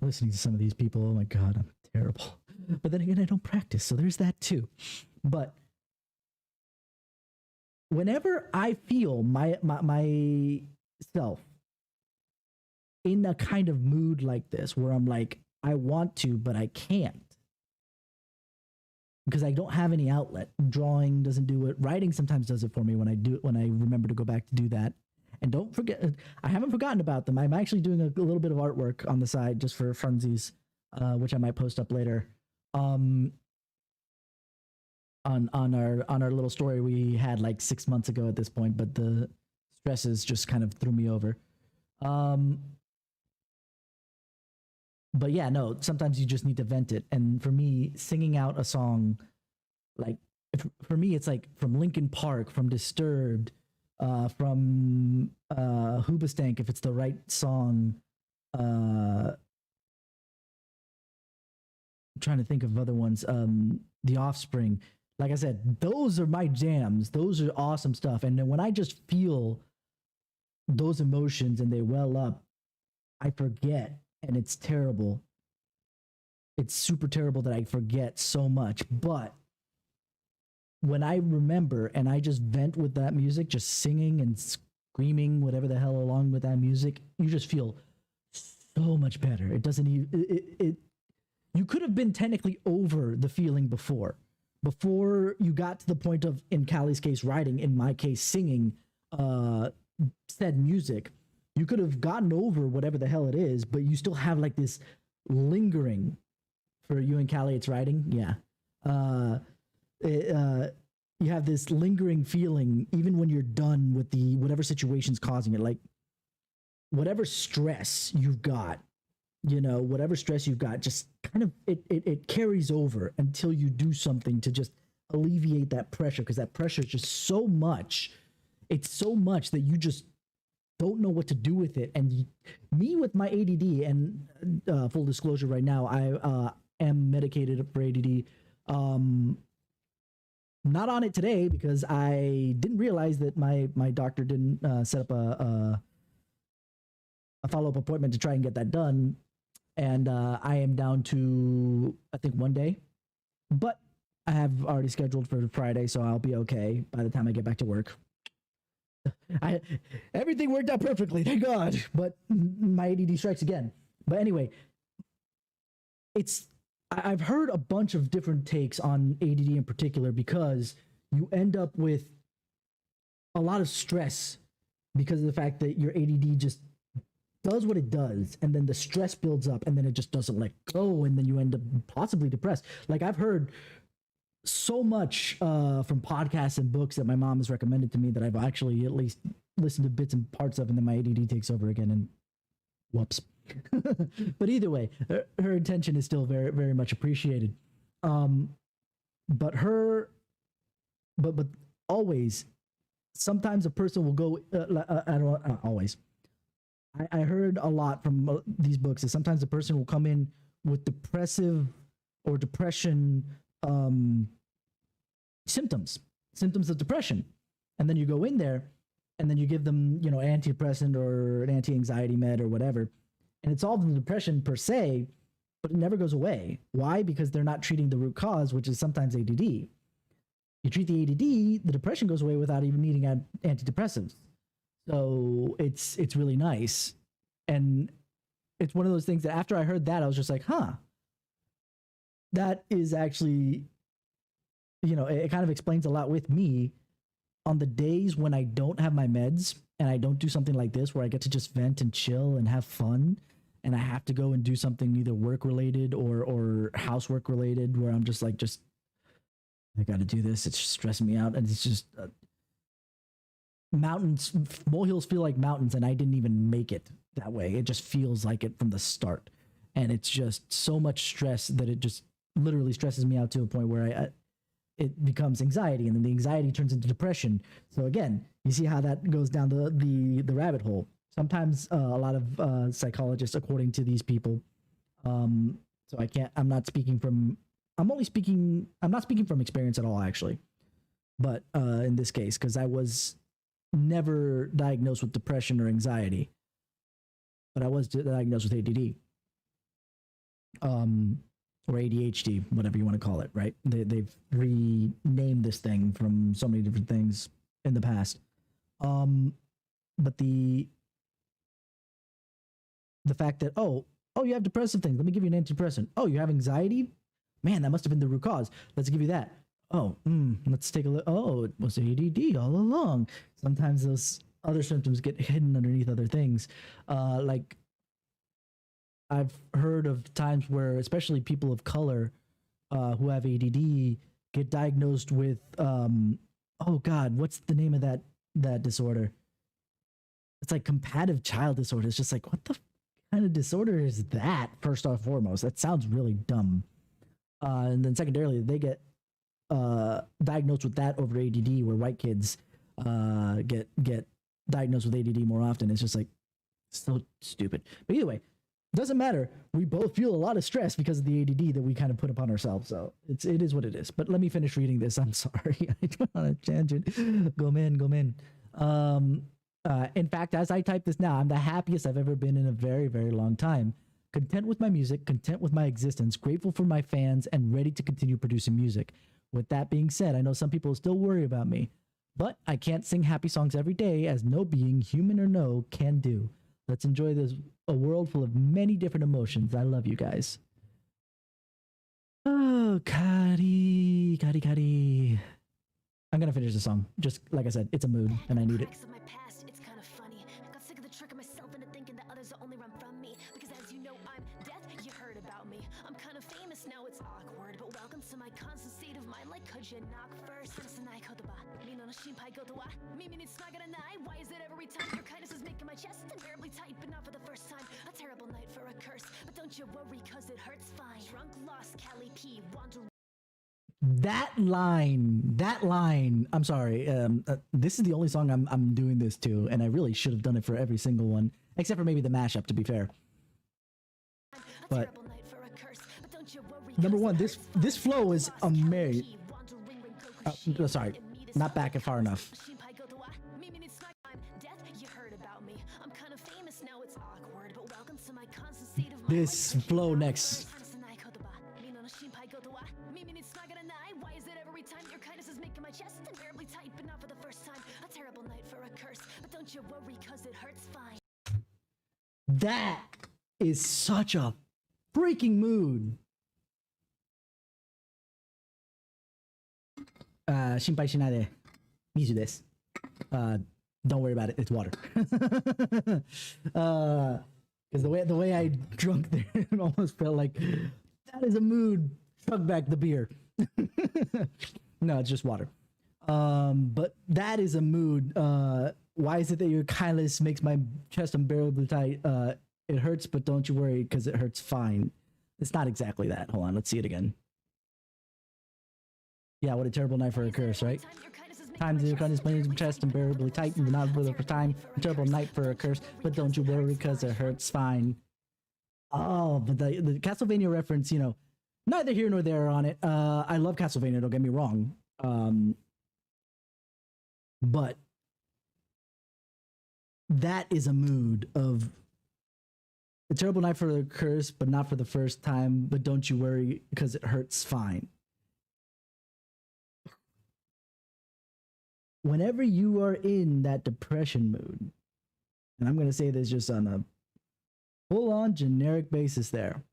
listening to some of these people. Oh my God, I'm terrible. But then again, I don't practice, so there's that too. But whenever I feel myself in a kind of mood like this, where I'm like, I want to, but I can't, because I don't have any outlet. Drawing doesn't do it. Writing sometimes does it for me when I remember to go back to do that. And don't forget, I haven't forgotten about them. I'm actually doing a little bit of artwork on the side just for funsies, which I might post up later. On our little story we had like 6 months ago at this point, but the stresses just kind of threw me over. But yeah, no, sometimes you just need to vent it. And for me, singing out a song, like, for me, it's like from Linkin Park, from Disturbed, from Hoobastank, if it's the right song. I'm trying to think of other ones. The Offspring. Like I said, those are my jams. Those are awesome stuff. And then when I just feel those emotions and they well up, I forget. And it's terrible. It's super terrible that I forget so much. But when I remember and I just vent with that music, just singing and screaming, whatever the hell along with that music, you just feel so much better. It doesn't even, you could have been technically over the feeling before you got to the point of, in Callie's case, writing, in my case, singing said music. You could have gotten over whatever the hell it is, but you still have like this lingering. For you and Callie, it's writing. Yeah. You have this lingering feeling even when you're done with whatever situation's causing it. Like, whatever stress you've got, just kind of, it carries over until you do something to just alleviate that pressure, because that pressure is just so much. It's so much that you just don't know what to do with it. And me with my ADD, and full disclosure right now, I am medicated for ADD. Not on it today because I didn't realize that my doctor didn't set up a follow-up appointment to try and get that done. And I am down to, I think, 1 day. But I have already scheduled for Friday, so I'll be okay by the time I get back to work. Everything worked out perfectly, thank God. But my ADD strikes again. But anyway, I've heard a bunch of different takes on ADD in particular because you end up with a lot of stress because of the fact that your ADD just does what it does, and then the stress builds up, and then it just doesn't let go, and then you end up possibly depressed. Like I've heard so much from podcasts and books that my mom has recommended to me that I've actually at least listened to bits and parts of, and then my ADD takes over again, and whoops. But either way, her intention is still very, very much appreciated. But always, sometimes a person will go. I don't always. I heard a lot from these books that sometimes a person will come in with depressive or depression symptoms of depression, and then you go in there, and then you give them, antidepressant or an anti-anxiety med or whatever, and it solves the depression per se, but it never goes away. Why? Because they're not treating the root cause, which is sometimes ADD. You treat the ADD, the depression goes away without even needing antidepressants. So it's really nice. And it's one of those things that after I heard that, I was just like, that is actually, it kind of explains a lot with me on the days when I don't have my meds and I don't do something like this where I get to just vent and chill and have fun, and I have to go and do something either work related or housework related where I'm just like, I got to do this. It's stressing me out. And it's just molehills feel like mountains, and I didn't even make it that way. It just feels like it from the start. And it's just so much stress that it just literally stresses me out to a point where it becomes anxiety, and then the anxiety turns into depression. So again, you see how that goes down the rabbit hole. Sometimes a lot of psychologists, according to these people, so I'm not speaking from experience at all, actually. But in this case, because I was never diagnosed with depression or anxiety, but I was diagnosed with ADD. Or ADHD, whatever you want to call it, right? They've renamed this thing from so many different things in the past. But the fact that, oh, you have depressive things. Let me give you an antidepressant. Oh, you have anxiety? Man, that must have been the root cause. Let's give you that. Oh, let's take a look. Oh, it was ADD all along. Sometimes those other symptoms get hidden underneath other things. Like I've heard of times where, especially people of color who have ADD, get diagnosed with, oh God, what's the name of that disorder? It's like compatible child disorder. It's just like, what the kind of disorder is that? First and foremost, that sounds really dumb. And then secondarily, they get diagnosed with that over ADD, where white kids get diagnosed with ADD more often. It's just like so stupid. But either way, doesn't matter. We both feel a lot of stress because of the ADD that we kind of put upon ourselves. So it is what it is. But let me finish reading this. I'm sorry. I went on a tangent. Go man. In fact, as I type this now, I'm the happiest I've ever been in a very, very long time. Content with my music, content with my existence, grateful for my fans, and ready to continue producing music. With that being said, I know some people still worry about me, but I can't sing happy songs every day, as no being, human or no, can do. Let's enjoy a world full of many different emotions. I love you guys. Oh, Kari. I'm gonna finish the song. Just like I said, it's a mood, and I need it. It's kind of funny. Got sick of the trick of myself into thinking that others will only run from me. Because as you know, I'm death. You heard about me. I'm kind of famous now. It's awkward, but welcome to my constant state of mind. Like, could you knock first? Why is it every time your kindness is making my chest unbearably tight, but not for the first time? A terrible night for a curse, but don't you worry, cause it hurts fine. Drunk, lost, Cali P, wander. That line. I'm sorry. This is the only song I'm doing this to, and I really should have done it for every single one, except for maybe the mashup, to be fair. But number one, this flow is amazing. Sorry, not back and far enough. This flow next. Why is it every time your kindness is making my chest unbearably tight, but not for the first time? A terrible night for a curse, but don't you worry, cause it hurts fine. That is such a freaking mood. Shinpai shinade. Mizu desu. Don't worry about it. It's water. Because the way I drunk there, it almost felt like that is a mood. Chug back the beer. No, it's just water. But that is a mood. Why is it that your kindness makes my chest unbearably tight? It hurts, but don't you worry, because it hurts fine. It's not exactly that. Hold on, let's see it again. Yeah, what a terrible night for a curse, right? Times your kindness makes my chest unbearably tight, and not for the first time. A terrible night for a curse, but don't you worry, because it hurts fine. Oh, but the Castlevania reference, you know, neither here nor there on it. I love Castlevania, don't get me wrong. But that is a mood of a terrible night for a curse, but not for the first time. But don't you worry, because it hurts fine. Whenever you are in that depression mood, and I'm going to say this just on a full-on generic basis there.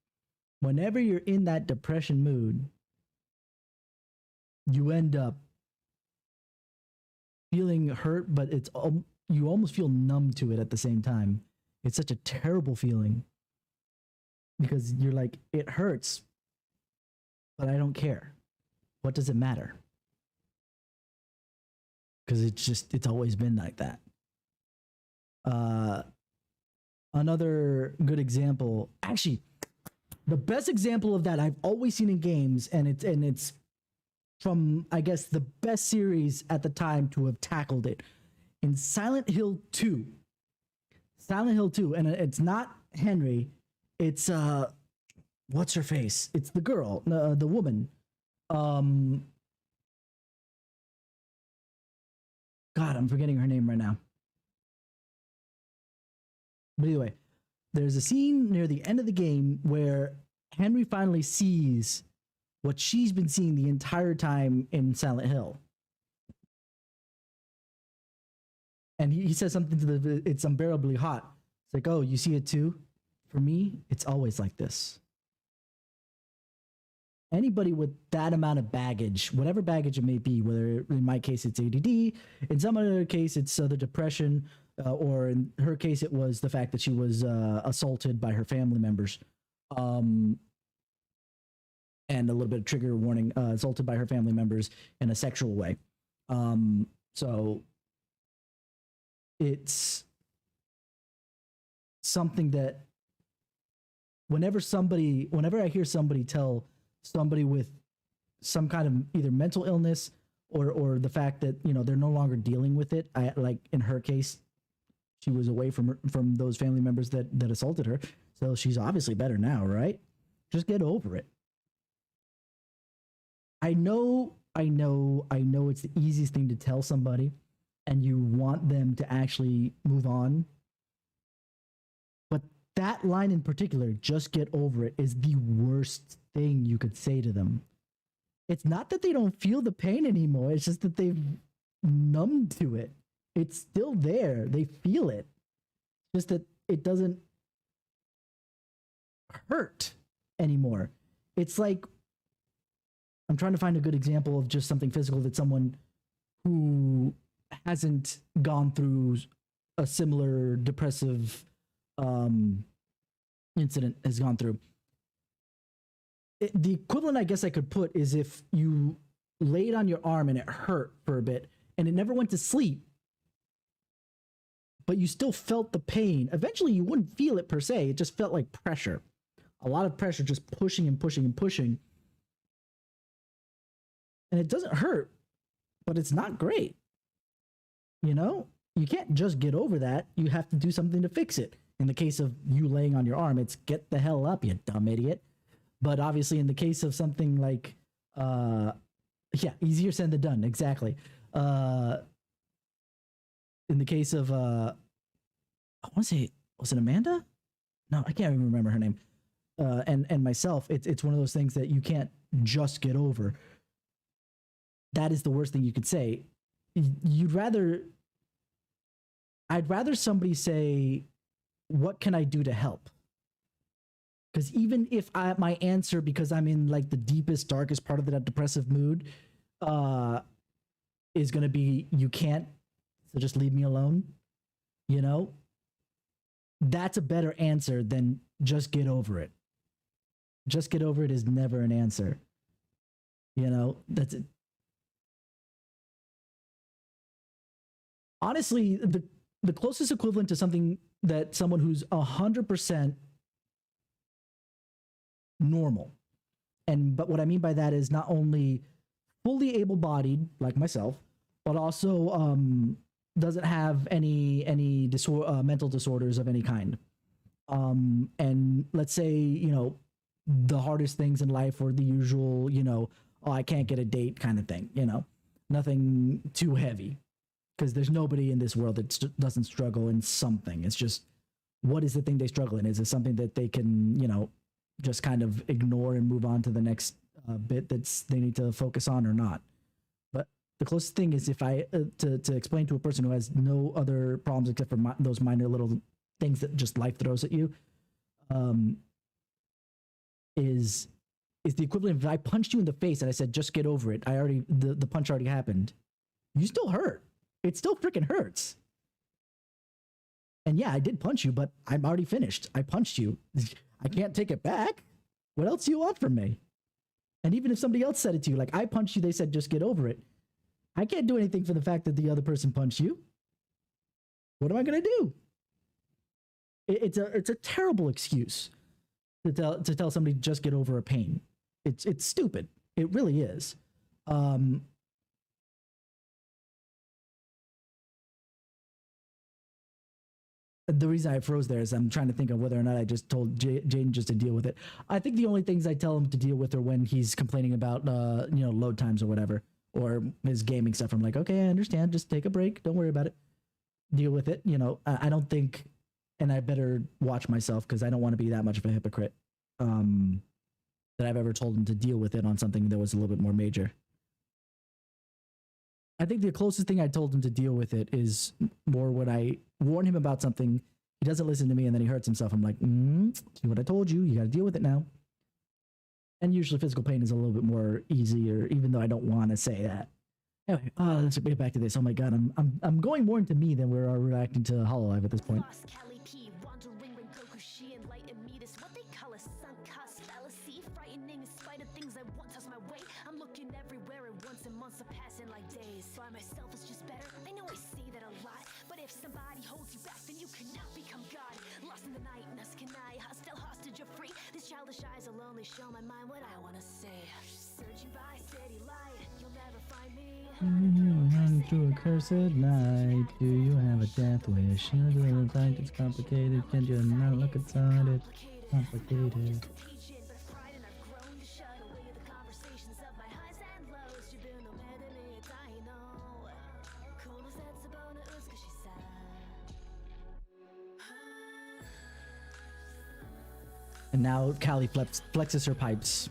Whenever you're in that depression mood, you end up feeling hurt, but you almost feel numb to it at the same time. It's such a terrible feeling because you're like, it hurts, but I don't care. What does it matter? Because it's always been like that. Another good example, actually, the best example of that I've always seen in games, and it's from, I guess, the best series at the time to have tackled it, in Silent Hill 2. Silent Hill 2, and it's not Henry, it's what's her face? It's the girl, the woman. God, I'm forgetting her name right now. But anyway, there's a scene near the end of the game where Henry finally sees what she's been seeing the entire time in Silent Hill. And he says something to it's unbearably hot. It's like, oh, you see it too? For me, it's always like this. Anybody with that amount of baggage, whatever baggage it may be, whether in my case it's ADD, in some other case it's the depression, or in her case it was the fact that she was assaulted by her family members, and a little bit of trigger warning, assaulted by her family members in a sexual way. So it's something that whenever I hear somebody tell somebody with some kind of either mental illness or the fact that, you know, they're no longer dealing with it, like in her case, she was away from those family members that assaulted her, so she's obviously better now, right? Just get over it. I know it's the easiest thing to tell somebody, and you want them to actually move on. But that line in particular, just get over it, is the worst thing you could say to them. It's not that they don't feel the pain anymore, it's just that they've numbed to it. It's still there. They feel it. Just that it doesn't hurt anymore. It's like, I'm trying to find a good example of just something physical that someone who hasn't gone through a similar depressive incident has gone through. The equivalent I guess I could put is if you laid on your arm and it hurt for a bit and it never went to sleep, but you still felt the pain. Eventually you wouldn't feel it per se. It just felt like pressure. A lot of pressure, just pushing and pushing and pushing. And it doesn't hurt, but it's not great. You know, you can't just get over that. You have to do something to fix it. In the case of you laying on your arm, it's get the hell up, you dumb idiot. But obviously in the case of something like, easier said than done, exactly. In the case of, I want to say, was it Amanda? No, I can't even remember her name. And myself, it's one of those things that you can't just get over. That is the worst thing you could say. I'd rather somebody say, what can I do to help? Because even if my answer, because I'm in like the deepest, darkest part of that depressive mood, is going to be, you can't, so just leave me alone. You know, that's a better answer than just get over it. Just get over it is never an answer. You know, that's it. Honestly, the closest equivalent to something that someone who's 100% normal, but what I mean by that is not only fully able-bodied like myself, but also doesn't have any mental disorders of any kind. And let's say, you know, the hardest things in life or the usual, you know, oh, I can't get a date kind of thing, you know, nothing too heavy, because there's nobody in this world that doesn't struggle in something. It's just, what is the thing they struggle in? Is it something that they can, you know, just kind of ignore and move on to the next bit they need to focus on, or not? But the closest thing is, if I to explain to a person who has no other problems except for those minor little things that just life throws at you, is the equivalent of if I punched you in the face and I said, just get over it. The punch already happened. You still hurt. It still freaking hurts. And yeah, I did punch you, but I'm already finished. I punched you. I can't take it back. What else do you want from me? And even if somebody else said it to you, like, I punched you, they said, just get over it. I can't do anything for the fact that the other person punched you. What am I going to do? It's a terrible excuse to tell somebody just get over a pain. It's stupid. It really is. The reason I froze there is I'm trying to think of whether or not I just told Jaden just to deal with it. I think the only things I tell him to deal with are when he's complaining about you know, load times or whatever, or his gaming stuff. I'm like, okay, I understand. Just take a break. Don't worry about it. Deal with it. You know, I don't think, and I better watch myself because I don't want to be that much of a hypocrite, that I've ever told him to deal with it on something that was a little bit more major. I think the closest thing I told him to deal with it is more when I warn him about something, he doesn't listen to me, and then he hurts himself. I'm like, see what I told you? You got to deal with it now. And usually physical pain is a little bit more easier, even though I don't want to say that. Anyway, let's get back to this. Oh my god, I'm going more into me than we're reacting to Hololive at this point. I'm looking everywhere at once and months are passing like days. By myself is just better. I know I say that a lot, but if somebody holds you back, then you cannot become God. Lost in the night, can I? Hostile hostage of free. These childish eyes will only show my mind what I wanna say. Searching by steady light, you'll never find me. Run through a cursed night. Do you have a death wish? I think it's complicated. Can you not look inside it? Complicated. And now Callie flexes her pipes.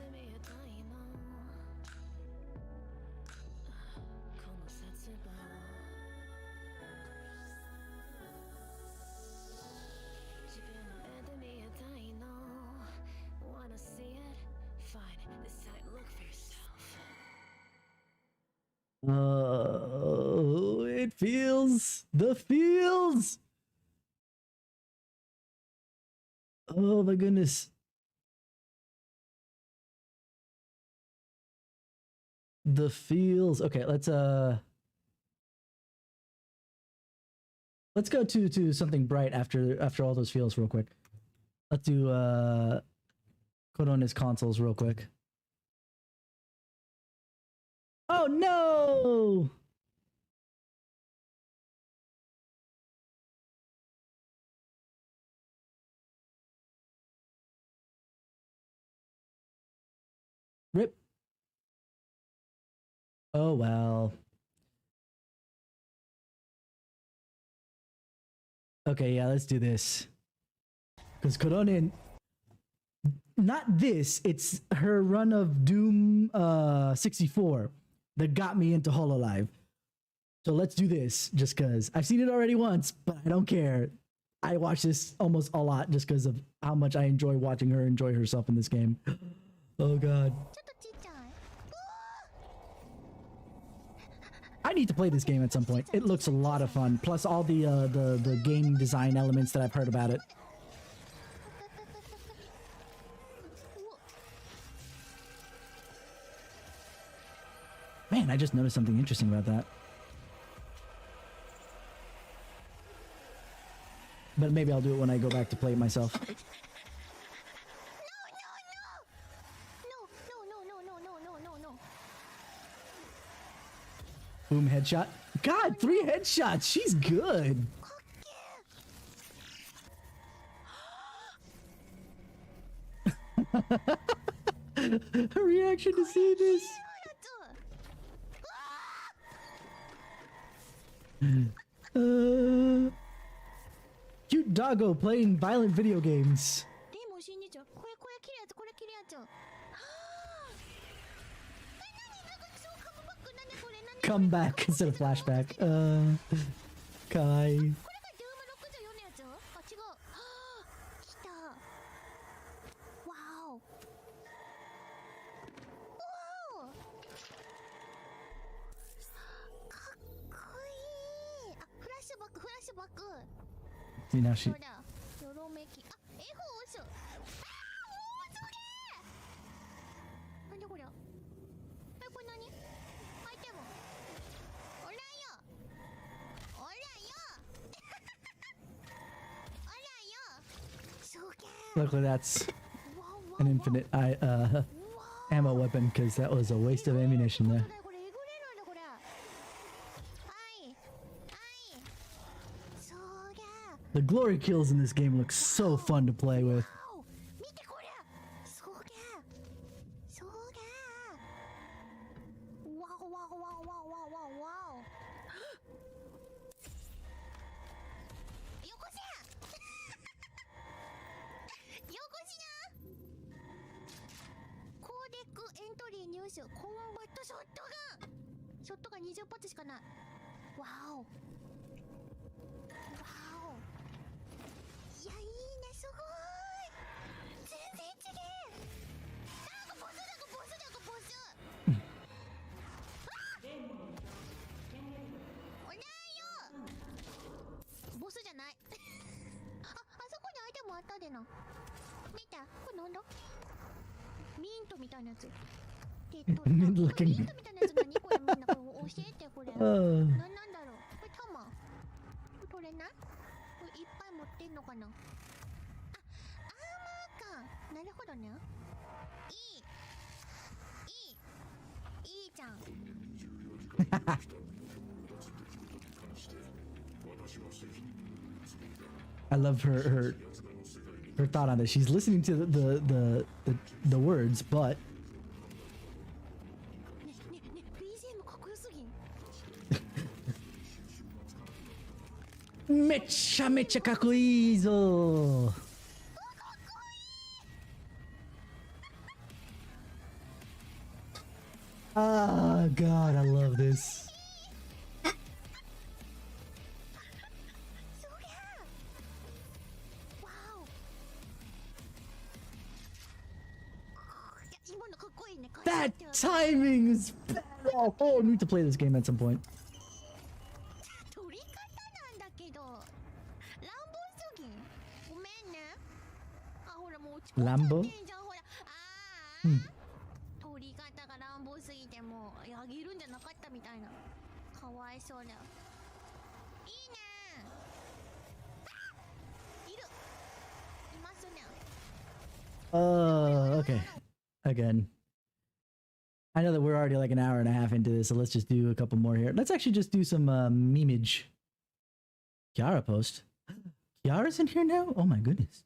Oh, it feels the feels. Oh my goodness. The feels. Okay, let's go to something bright after all those feels real quick. Let's do Corona's consoles real quick. Oh no! Rip. Oh well. Okay, yeah, let's do this. Because Corona, not this, it's her run of Doom 64 that got me into Hololive. So let's do this, just because I've seen it already once, but I don't care. I watch this almost a lot just because of how much I enjoy watching her enjoy herself in this game. Oh god. I I need to play this game at some point. It looks a lot of fun. Plus all the game design elements that I've heard about it. Man, I just noticed something interesting about that. But maybe I'll do it when I go back to play it myself. Boom, headshot. God, 3 headshots. She's good. Her reaction to see this. Cute doggo playing violent video games. Come back instead of flashback. Kai. See, now she. Luckily, that's an infinite ammo weapon, because that was a waste of ammunition there. The glory kills in this game look so fun to play with. Mint looking. I love her thought on this. She's listening to the words, but mecha mecha kakkoi zo. Ah, God, I love this. That timing is bad. Oh, I need to play this game at some point. Lambo? Okay. Again. I know that we're already like an hour and a half into this, so let's just do a couple more here. Let's actually just do some memeage. Kiara post. Kiara's in here now? Oh my goodness.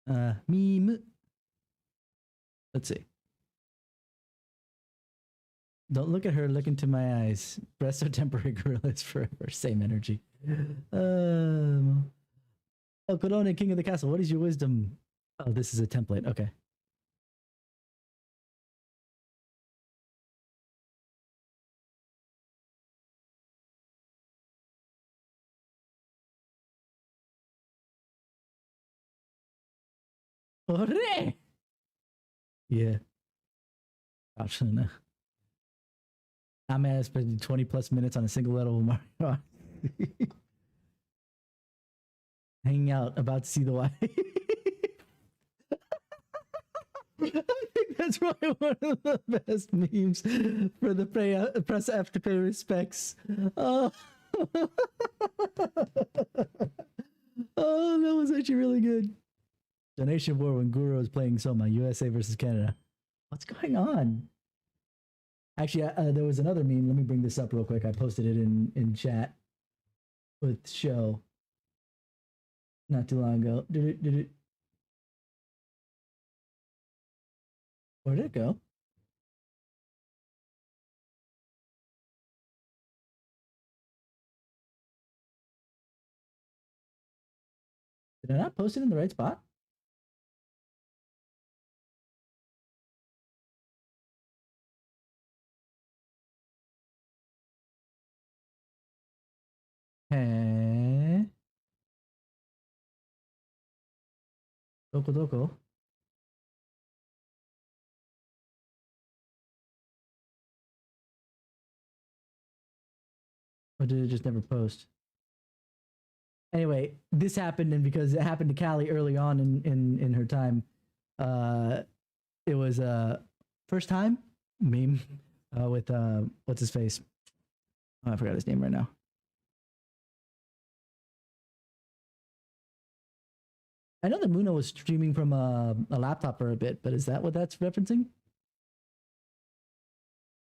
Meme. Let's see. Don't look at her, look into my eyes. Breasts are temporary, gorillas forever. Same energy. Oh, Corone, King of the Castle, what is your wisdom? Oh, this is a template. Okay. Hooray! Yeah. I'm gonna spend 20 plus minutes on a single level of Mario Odyssey. Hanging out, about to see the wife. I think that's probably one of the best memes for the press after pay respects. Oh. Oh, that was actually really good. Donation war when Guru was playing Soma, USA versus Canada. What's going on? Actually, there was another meme. Let me bring this up real quick. I posted it in chat with show not too long ago. Where did it go? Did I not post it in the right spot? Eh? Doko doko? Or did it just never post? Anyway, this happened, and because it happened to Callie early on in her time, it was first time meme with what's his face? Oh, I forgot his name right now. I know that Muno was streaming from a laptop for a bit, but is that what that's referencing?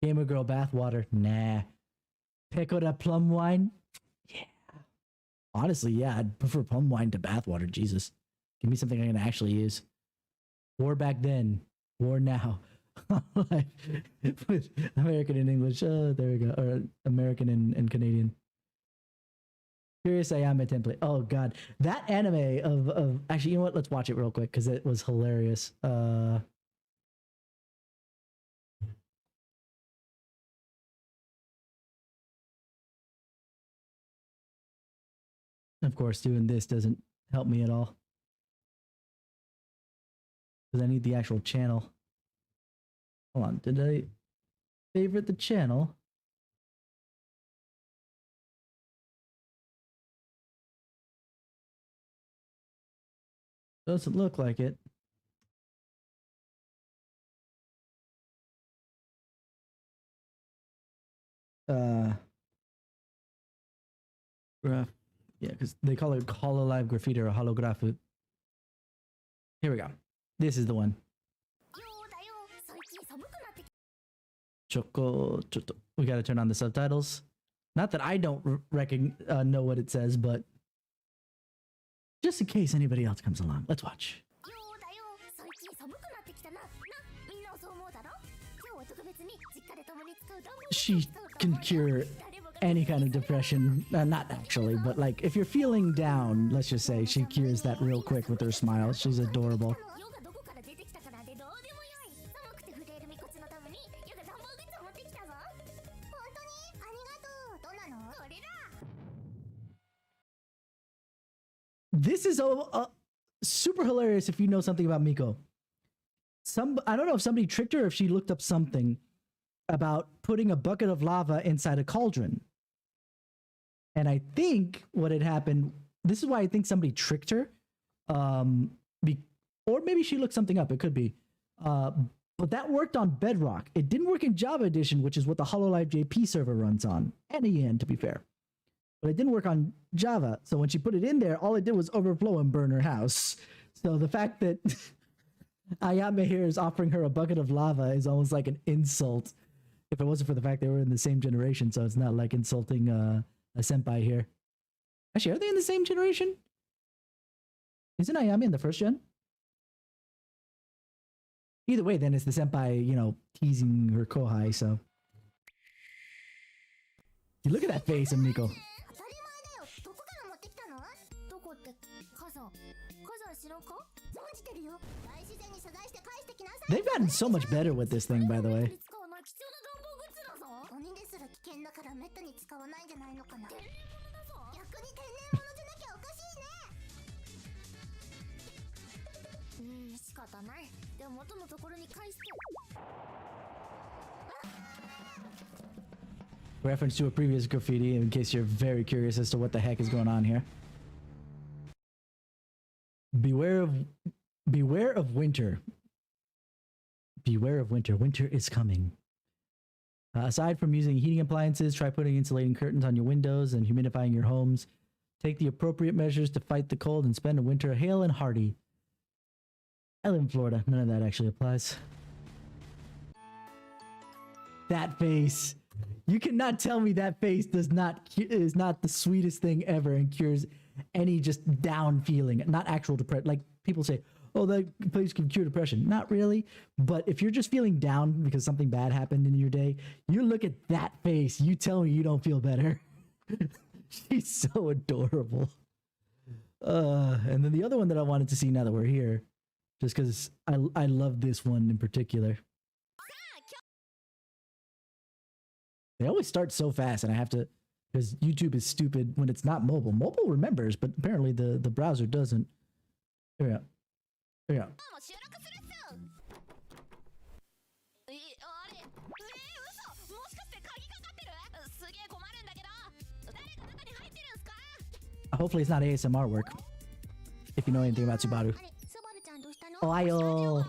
Gamer girl bathwater? Nah. Pecora plum wine? Yeah. Honestly, yeah, I'd prefer plum wine to bathwater. Jesus. Give me something I can actually use. War back then. War now. With American and English. Oh, there we go. Or American and Canadian. Curious Ayame template. Oh god. That anime of actually, you know what? Let's watch it real quick because it was hilarious. Of course, doing this doesn't help me at all. Because I need the actual channel. Hold on, did I favorite the channel? Doesn't look like it. Graph. Yeah, because they call it Hololive Graffiti or Holograph. Here we go. This is the one. Choco. We gotta turn on the subtitles. Not that I don't know what it says, but just in case anybody else comes along. Let's watch. She can cure any kind of depression. Not actually, but like if you're feeling down, let's just say she cures that real quick with her smile. She's adorable. This is super hilarious if you know something about Miko. I don't know if somebody tricked her or if she looked up something about putting a bucket of lava inside a cauldron. And I think what had happened, this is why I think somebody tricked her. Or maybe she looked something up, it could be. But that worked on Bedrock. It didn't work in Java Edition, which is what the Hololive JP server runs on. And EN, to be fair. But it didn't work on Java. So when she put it in there, all it did was overflow and burn her house. So the fact that Ayame here is offering her a bucket of lava is almost like an insult. If it wasn't for the fact they were in the same generation, so it's not like insulting a senpai here. Actually, are they in the same generation? Isn't Ayame in the first gen? Either way, then it's the senpai, you know, teasing her kohai, so. You look at that face of Miko. They've gotten so much better with this thing, by the way. Reference to a previous graffiti in case you're very curious as to what the heck is going on here. Beware of winter. Beware of winter. Winter is coming. Aside from using heating appliances, try putting insulating curtains on your windows and humidifying your homes. Take the appropriate measures to fight the cold and spend a winter hale and hearty. I live in Florida. None of that actually applies. That face. You cannot tell me that face is not the sweetest thing ever and cures any just down feeling, not actual depression. Like people say, oh, that face can cure depression. Not really. But if you're just feeling down because something bad happened in your day, you look at that face, you tell me you don't feel better. She's so adorable. And then the other one that I wanted to see now that we're here, just because I love this one in particular. They always start so fast, and I have to, because YouTube is stupid when it's not mobile. Mobile remembers, but apparently the browser doesn't. Here we go. Here we go. Hopefully it's not ASMR work, if you know anything about Subaru. Ohio.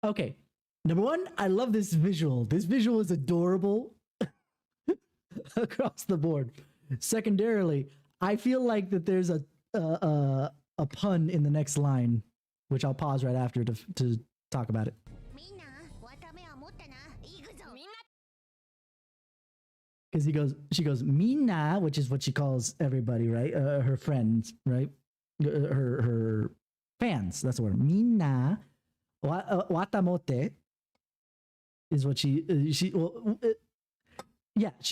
Okay, number one, I love this visual. This visual is adorable across the board. Secondarily, I feel like that there's a pun in the next line, which I'll pause right after to talk about it. Because she goes, Mina, which is what she calls everybody, right? Her friends, right? Her fans. That's the word. Mina. Watamote is what she she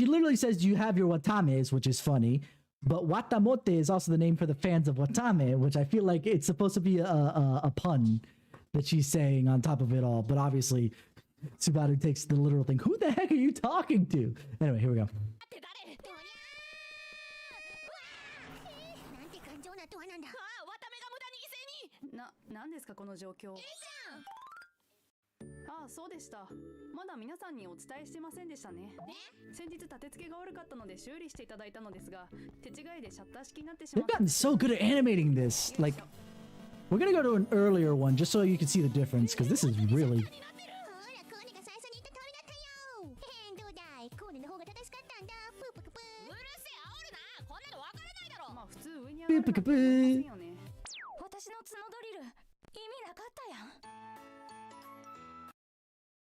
literally says you have your watames, which is funny, but watamote is also the name for the fans of watame, which I feel like it's supposed to be a pun that she's saying on top of it all, but obviously Subaru takes the literal thing. Who the heck are you talking to? Anyway, here we go. They've gotten so good at animating this. Like, we're gonna go to an earlier one just so you can see the difference, because this is really...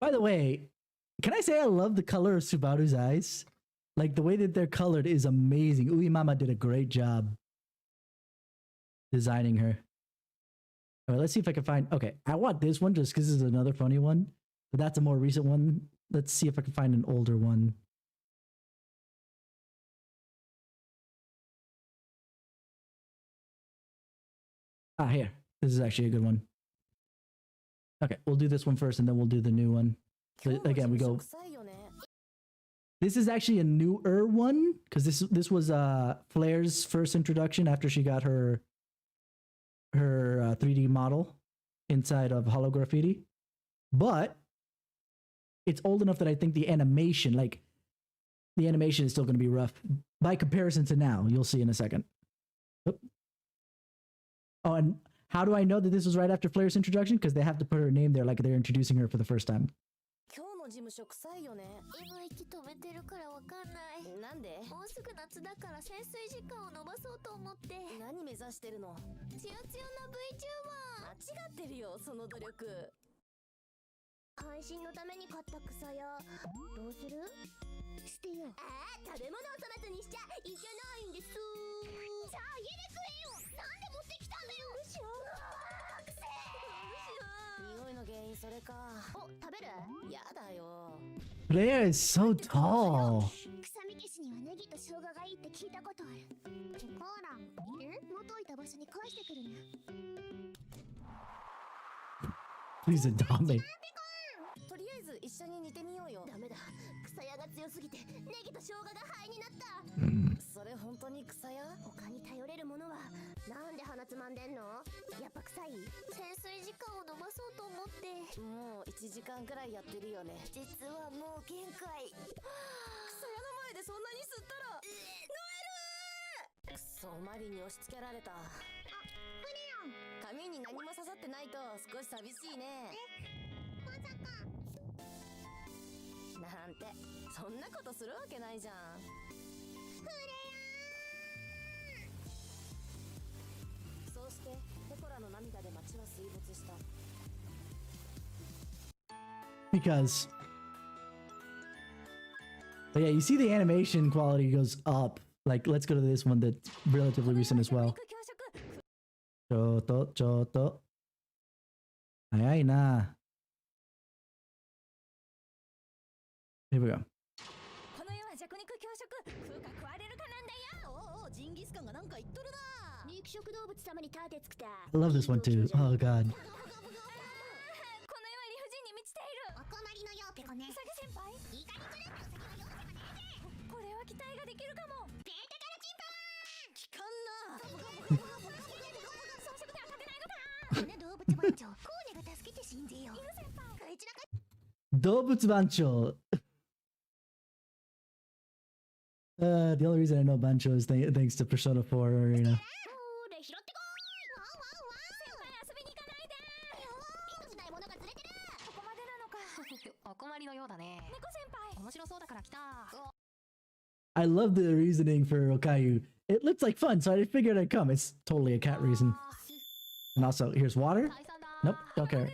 By the way, can I say I love the color of Subaru's eyes? Like, the way that they're colored is amazing. Uemama did a great job designing her. All right, let's see if I can find... Okay, I want this one just because this is another funny one. But that's a more recent one. Let's see if I can find an older one. Ah, here. This is actually a good one. Okay, we'll do this one first and then we'll do the new one. So again, we go... This is actually a newer one because this was Flair's first introduction after she got her 3D model inside of Holograffiti. But it's old enough that I think the animation is still going to be rough by comparison to now. You'll see in a second. Oop. Oh, and how do I know that this was right after Flair's introduction? Because they have to put her name there like they're introducing her for the first time. 事務所臭いよね。今息止めてるからわかんない。なんで？もうすぐ夏だから潜水時間を伸ばそうと思って。何目指してるの？ツヤツヤな VTuber。間違ってるよ、その努力。配信のために買った草屋どうする？してよ。食べ物を粗末にしちゃいけないんです。じゃあ家で食えよ。なんで持ってきたんだよ。むしろくせえ。匂いの原因それか。お、食べる？やだよ。Leia is so tall. 臭み消しにはネギと生姜がいいって聞いたことある。ほら、いる？元いた場所に返してくるね。Please adopt me. とりあえず一緒に煮てみようよ。ダメだ。草屋が強すぎてネギと生姜が灰になった。それ本当に草屋？他に頼れるものはなんで鼻つまんでんの？やっぱ臭い？潜水時間を延ばそうと思って。もう1時間くらいやってるよね。実はもう限界。草屋の前でそんなに吸ったら燃える。くそ、マリに押し付けられた。髪に何も刺さってないと少し寂しいね。まさかなんて、そんなことするわけないじゃん。フレア。そうしてペコラの涙で街は水没した。 Because but yeah, you see the animation quality goes up. Like, let's go to this one that's relatively recent as well. Choto, choto. Ay, na. Here we go. この世は弱肉強食、食うか食われるかなんだよ。おお、ジンギスカンがなんか言っとるな。肉食動物様にターテ作った。 I love this one too. Oh god. この世は理不尽に満ちている。お困りのようペコね。うさぎ先輩、いい加減にする。うさぎは容赦がねえぜ。これは期待ができるかも。データからチンパーン。効かんな。装飾では勝てないのだ。ね、動物番長、コーネが助けて死んぜよ。犬先輩、こいつらか。 Dobutsu Bancho. The only reason I know Bancho is thanks to Persona 4 Arena. I love the reasoning for Okayu. It looks like fun, so I figured I'd come. It's totally a cat reason. And also, here's water. Nope, don't care.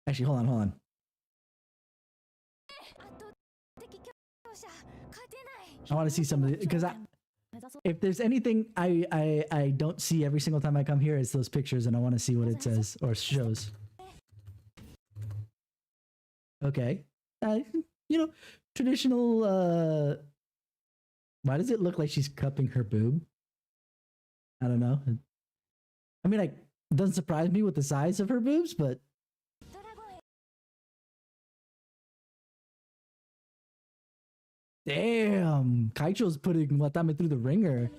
Actually, hold on. I want to see some of the, because if there's anything I don't see every single time I come here, it's those pictures, and I want to see what it says or shows. Okay, you know, traditional. Why does it look like she's cupping her boob? I don't know. I mean, like, it doesn't surprise me with the size of her boobs, but. Damn, Kaicho's putting Watame through the ringer.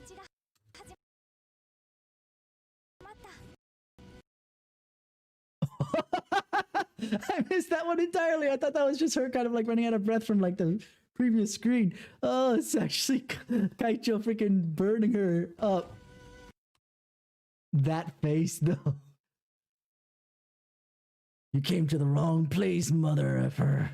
I missed that one entirely. I thought that was just her kind of like running out of breath from like the previous screen. Oh, it's actually Kaicho freaking burning her up. That face though. You came to the wrong place, mother effer.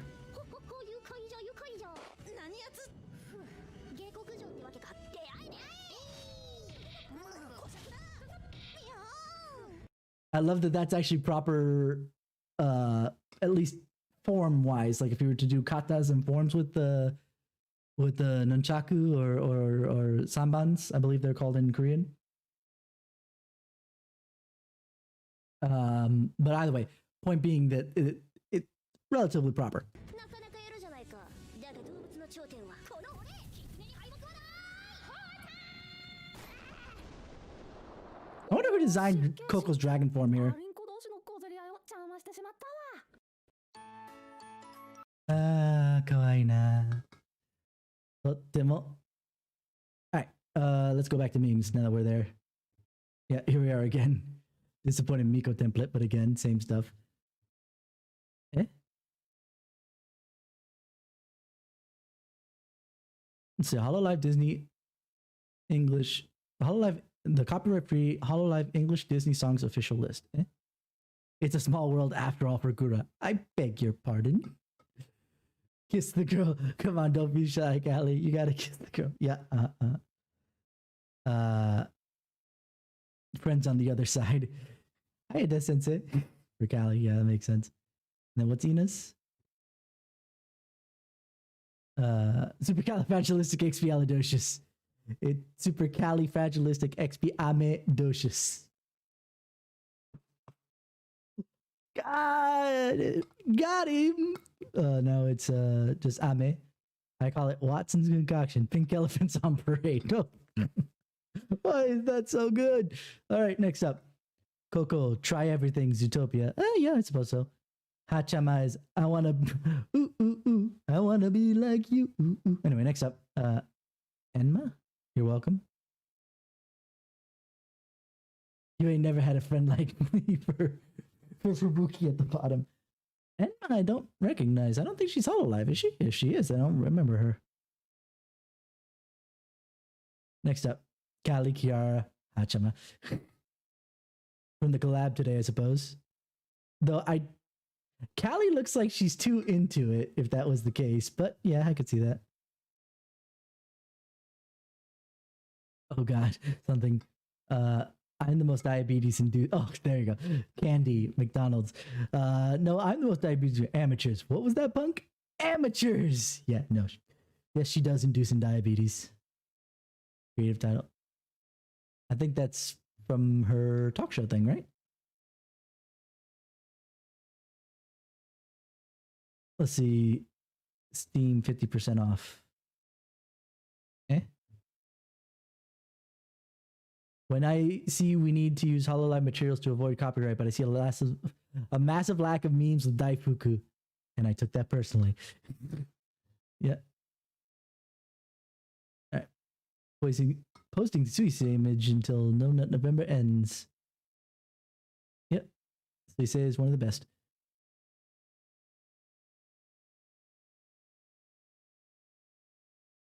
I love that that's actually proper, at least form-wise. Like if you were to do katas and forms with the nunchaku or sambans, I believe they're called in Korean. But either way, point being that it's relatively proper. I wonder who designed Coco's dragon form here. Kawaii na. Alright, let's go back to memes now that we're there. Yeah, here we are again. Disappointing Miko template, but again, same stuff. Eh? Let's see, Hololive Disney English. Hololive, the copyright-free Hololive English Disney songs official list. Eh? It's a small world after all for Gura. I beg your pardon. Kiss the girl. Come on, don't be shy, Callie. You gotta kiss the girl. Yeah, friends on the other side. Hi, Des Sensei. For Callie, yeah, that makes sense. And then what's Ina's? Supercalifragilisticexpialidocious. It's supercalifragilisticexpialidocious. Got him. No, it's just ame. I call it Watson's concoction. Pink elephants on parade. Oh. Why is that so good? All right, next up. Coco, try everything, Zootopia. Yeah, I suppose so. Hachama is I wanna ooh ooh ooh. I wanna be like you. Ooh, ooh. Anyway, next up. Enma, you're welcome. You ain't never had a friend like me for Fubuki at the bottom. Enma, I don't recognize. I don't think she's Hololive, is she? If she is, I don't remember her. Next up, Kali Kiara Hachama. From the collab today, I suppose. Though Callie looks like she's too into it, if that was the case. But yeah, I could see that. Oh god, something. I'm the most diabetes induced. Oh, there you go. Candy, McDonald's. No, I'm the most diabetes amateurs. What was that, punk? Amateurs. Yeah, no. Yes, she does induce in diabetes. Creative title. I think that's from her talk show thing, right? Let's see. Steam 50% off. Eh? When I see we need to use Hololive materials to avoid copyright, but I see a massive lack of memes with Daifuku, and I took that personally. Yeah. All right. Posting the Suicide image until No Nut November ends. Yep. They say it's one of the best.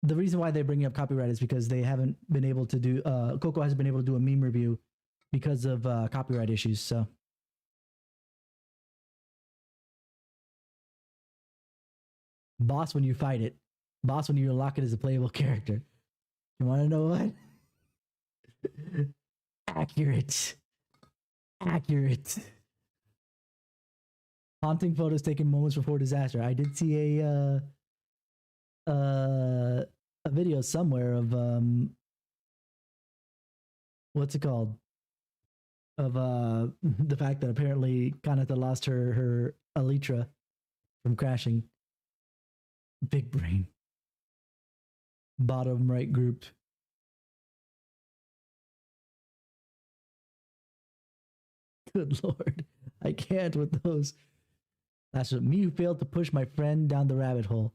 The reason why they're bringing up copyright is because they haven't been able to do Coco hasn't been able to do a meme review because of copyright issues. So boss when you fight it, boss when you unlock it as a playable character. You want to know what? Accurate. Haunting photos taken moments before disaster. I did see a video somewhere of what's it called? Of the fact that apparently Kanata lost her Elytra from crashing. Big brain. Bottom right grouped. Good lord. I can't with those. That's what me who failed to push my friend down the rabbit hole.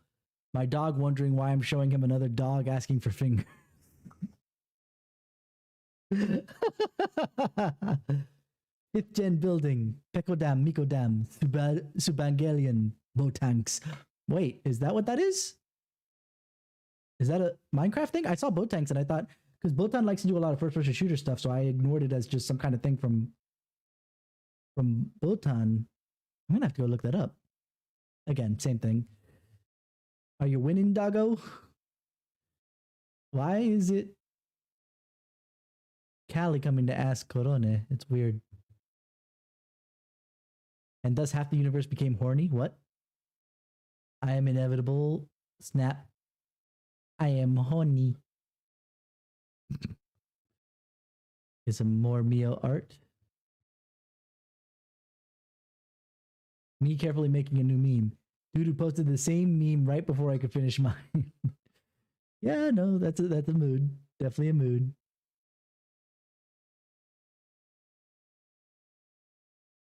My dog wondering why I'm showing him another dog asking for finger. Fifth gen building. Pekodam, Mikodam, Subangelion, Botanks. Wait, is that what that is? Is that a Minecraft thing? I saw Botanks and I thought, because Botan likes to do a lot of first person shooter stuff, so I ignored it as just some kind of thing from Botan. I'm gonna have to go look that up. Again, same thing. Are you winning, doggo? Why is it Callie coming to ask Korone? It's weird. And thus half the universe became horny? What? I am inevitable. Snap. I am horny. Is some more Mio art. Me carefully making a new meme. Dude who posted the same meme right before I could finish mine. Yeah, no, that's a mood. Definitely a mood.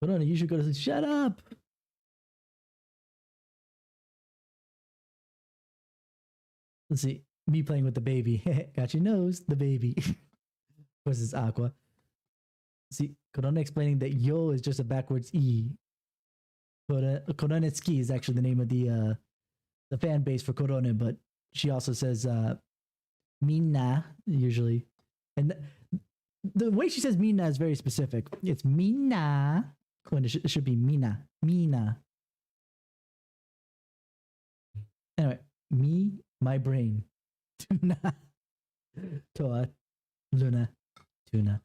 Hold on, you should go to sleep. Shut up. Let's see. Me playing with the baby. Got your nose, the baby. Of course, it's Aqua. See, Korone explaining that yo is just a backwards E. Koronetsuki is actually the name of the fan base for Korone, but she also says Minna usually, and the way she says Minna is very specific. It's Minna when it should be Mina. Anyway, me, my brain, Tuna, Toa, Luna, Tuna.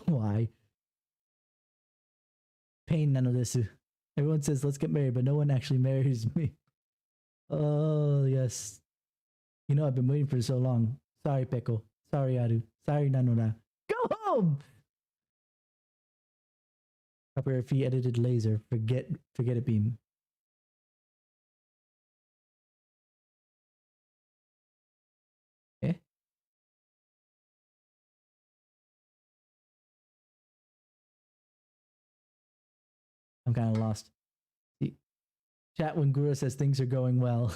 Why? Pain nanodesu. Everyone says let's get married, but no one actually marries me. Oh yes. You know I've been waiting for so long. Sorry, Peko. Sorry, Aru. Sorry, Nanora. Go home! Copyright fee edited laser. Forget it, beam. Eh? I'm kind of lost. See, chat when Gura says things are going well.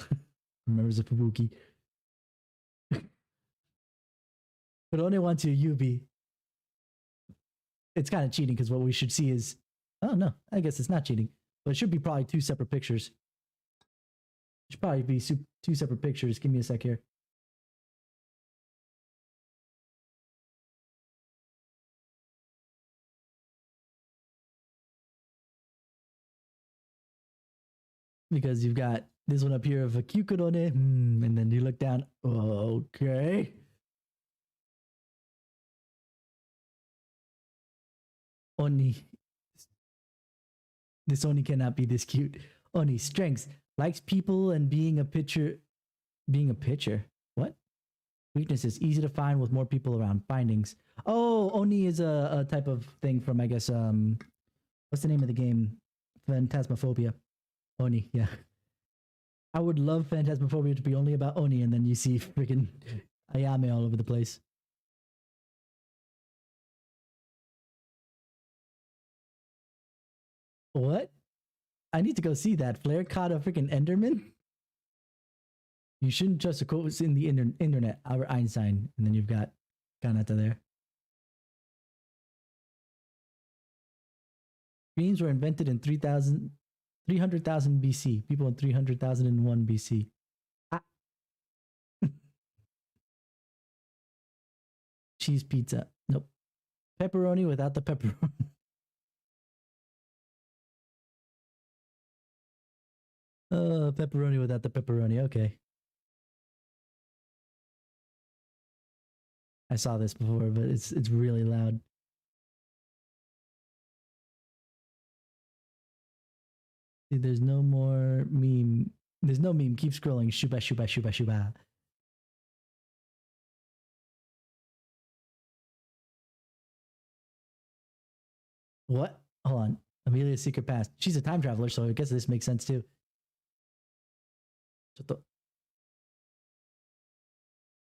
Remembers the Fubuki. But only wants your Yubi. It's kind of cheating because what we should see is. Oh no, I guess it's not cheating. But it should be probably two separate pictures. It should probably be two separate pictures. Give me a sec here. Because you've got this one up here of a Kyukurone, and then you look down. Okay. Oni. This Oni cannot be this cute. Oni, strengths. Likes people and being a pitcher. Being a pitcher? What? Weaknesses. Easy to find with more people around. Findings. Oh, Oni is a type of thing from, I guess, what's the name of the game? Phantasmophobia. Oni, yeah. I would love Phantasmophobia to be only about Oni, and then you see freaking Ayame all over the place. What? I need to go see that. Flair caught a freaking Enderman? You shouldn't trust the quotes in the internet. Albert Einstein. And then you've got Kanata there. Screens were invented in 300,000 BC. People in 300,001 BC. Ah. Cheese pizza. Nope. Pepperoni without the pepperoni. Pepperoni without the pepperoni. Okay. I saw this before, but it's really loud. See, there's no more meme. There's no meme. Keep scrolling. Shuba, shuba, shuba, shuba. What? Hold on. Amelia's secret past. She's a time traveler, so I guess this makes sense too.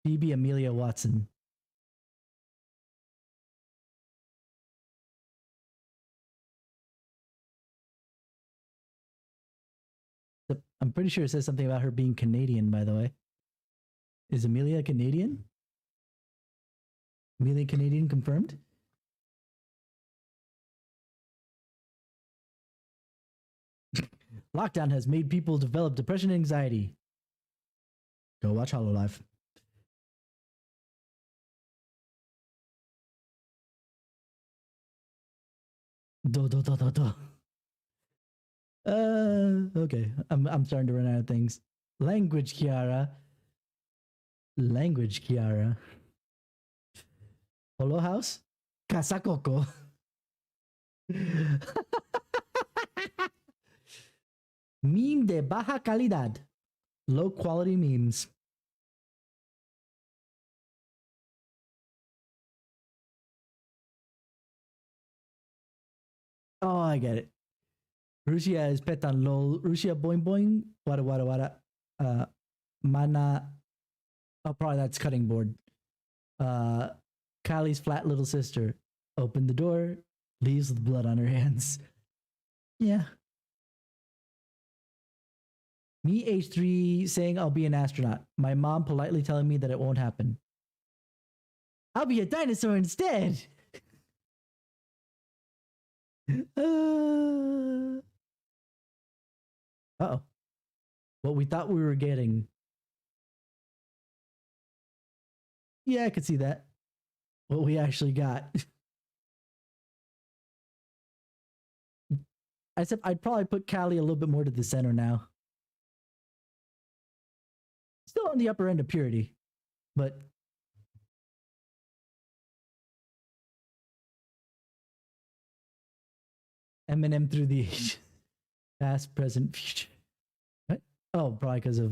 Phoebe Amelia Watson. I'm pretty sure it says something about her being Canadian, by the way. Is Amelia Canadian? Amelia Canadian confirmed? Lockdown has made people develop depression and anxiety. Go watch Hololive. Do. Okay. I'm starting to run out of things. Language Kiara. Language Kiara. Holo House? Kasakoko. Meme de baja calidad. Low quality memes. Oh, I get it. Russia is petan lol. Russia boing boing. Wada. Mana. Oh, probably that's cutting board. Kylie's flat little sister. Opened the door. Leaves with blood on her hands. Yeah. Me, age 3, saying I'll be an astronaut. My mom politely telling me that it won't happen. I'll be a dinosaur instead. Uh-oh. What we thought we were getting. Yeah, I could see that. What we actually got. I'd probably put Callie a little bit more to the center now. Still on the upper end of purity, but Eminem through the ages. Past, present, future. What? Oh, probably because of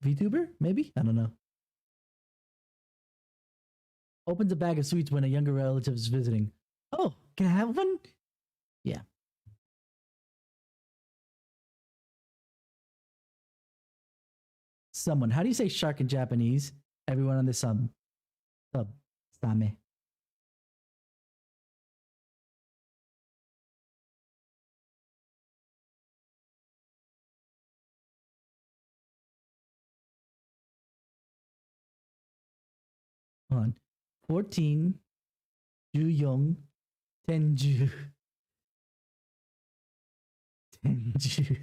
VTuber? Maybe? I don't know. Opens a bag of sweets when a younger relative is visiting. Oh, can I have one? Yeah. Someone. How do you say shark in Japanese? Everyone on this sub. Same. Hold on. 14. Juyong. Tenju. Tenju.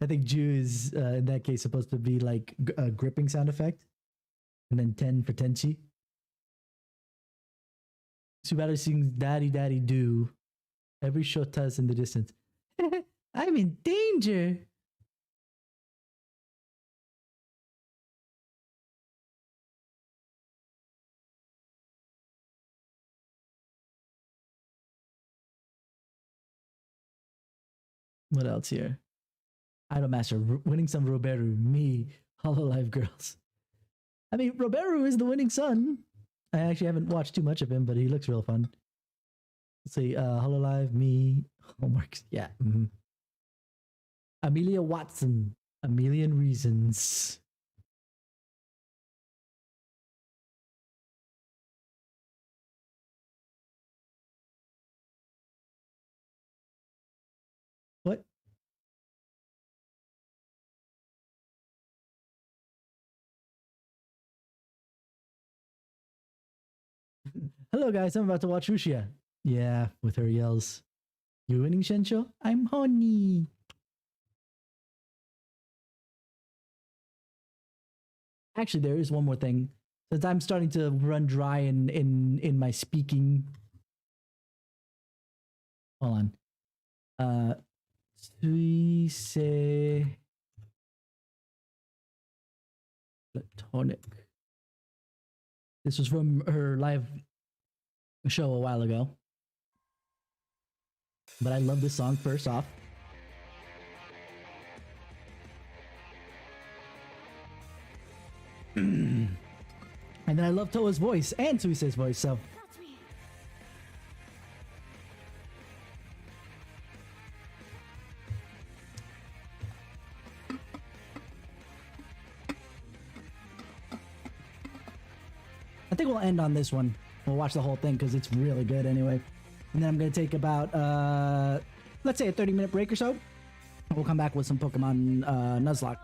I think Ju is, in that case, supposed to be like a gripping sound effect. And then 10 for Tenchi. Subaru sings Daddy Daddy Do. Every shota is in the distance. I'm in danger. What else here? Idol Master winning some Roberu. Me, Hololive Girls. I mean, Roberu is the winning son. I actually haven't watched too much of him, but he looks real fun. Let's see, Hololive, me, homeworks. Yeah. Amelia Watson, A Million Reasons. What? Hello, guys. I'm about to watch Rushia. Yeah, with her yells. You winning, Shensho? I'm honey. Actually, there is one more thing. Since I'm starting to run dry in my speaking. Hold on. Suise Platonic. This was from her live show a while ago. But I love this song first off. And then I love Toa's voice and Suise's voice, so. I think we'll end on this one. We'll watch the whole thing because it's really good anyway. And then I'm going to take about, let's say a 30-minute break or so. We'll come back with some Pokemon Nuzlocke.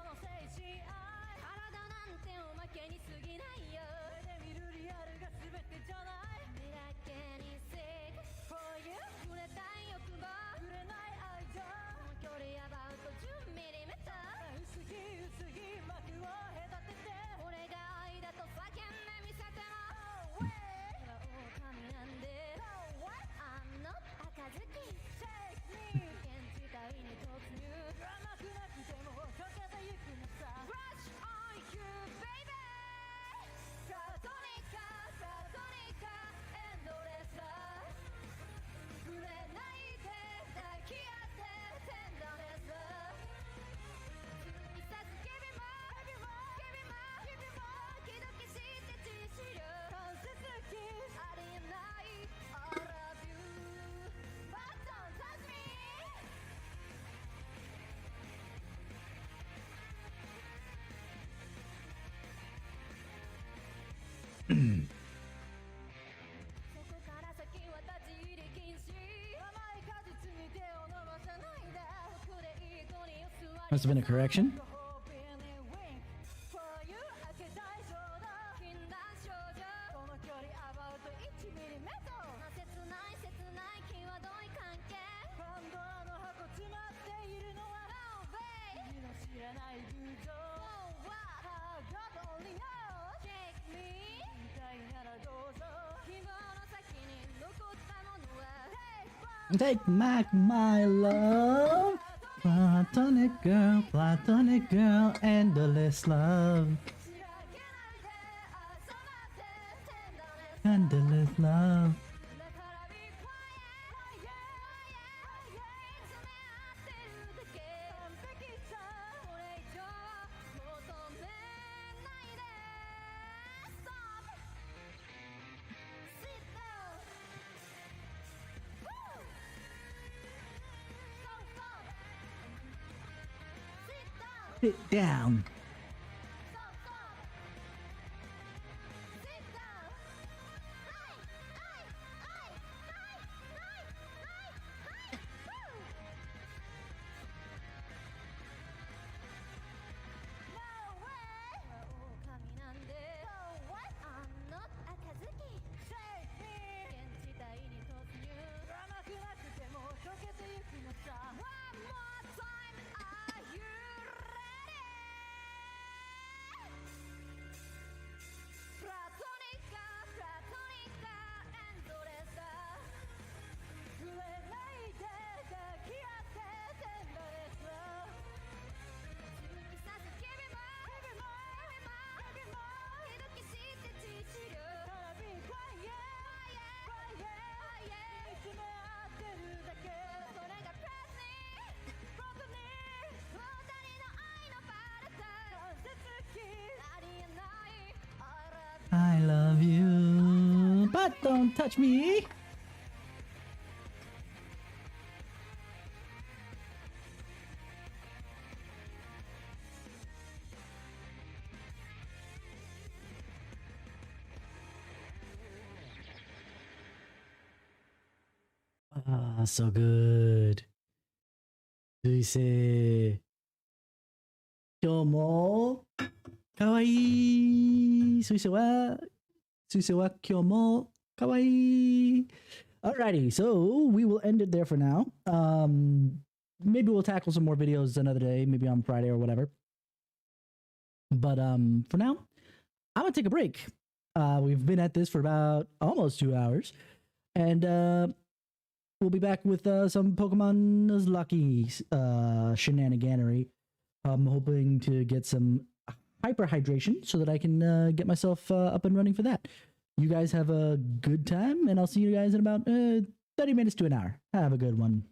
Must have been a correction. Take back my love, platonic girl, endless love, endless love. Sit down. I love you, but don't touch me. Ah, so good. 水星。今日もかわいい。水星は今日もかわいい。Alrighty, so we will end it there for now. Maybe we'll tackle some more videos another day, maybe on Friday or whatever. But for now, I'm gonna take a break. We've been at this for about almost 2 hours, and we'll be back with some Pokemon Nuzlocke shenaniganery. I'm hoping to get some hyper hydration so that I can get myself up and running for that. You guys have a good time, and I'll see you guys in about 30 minutes to an hour. Have a good one.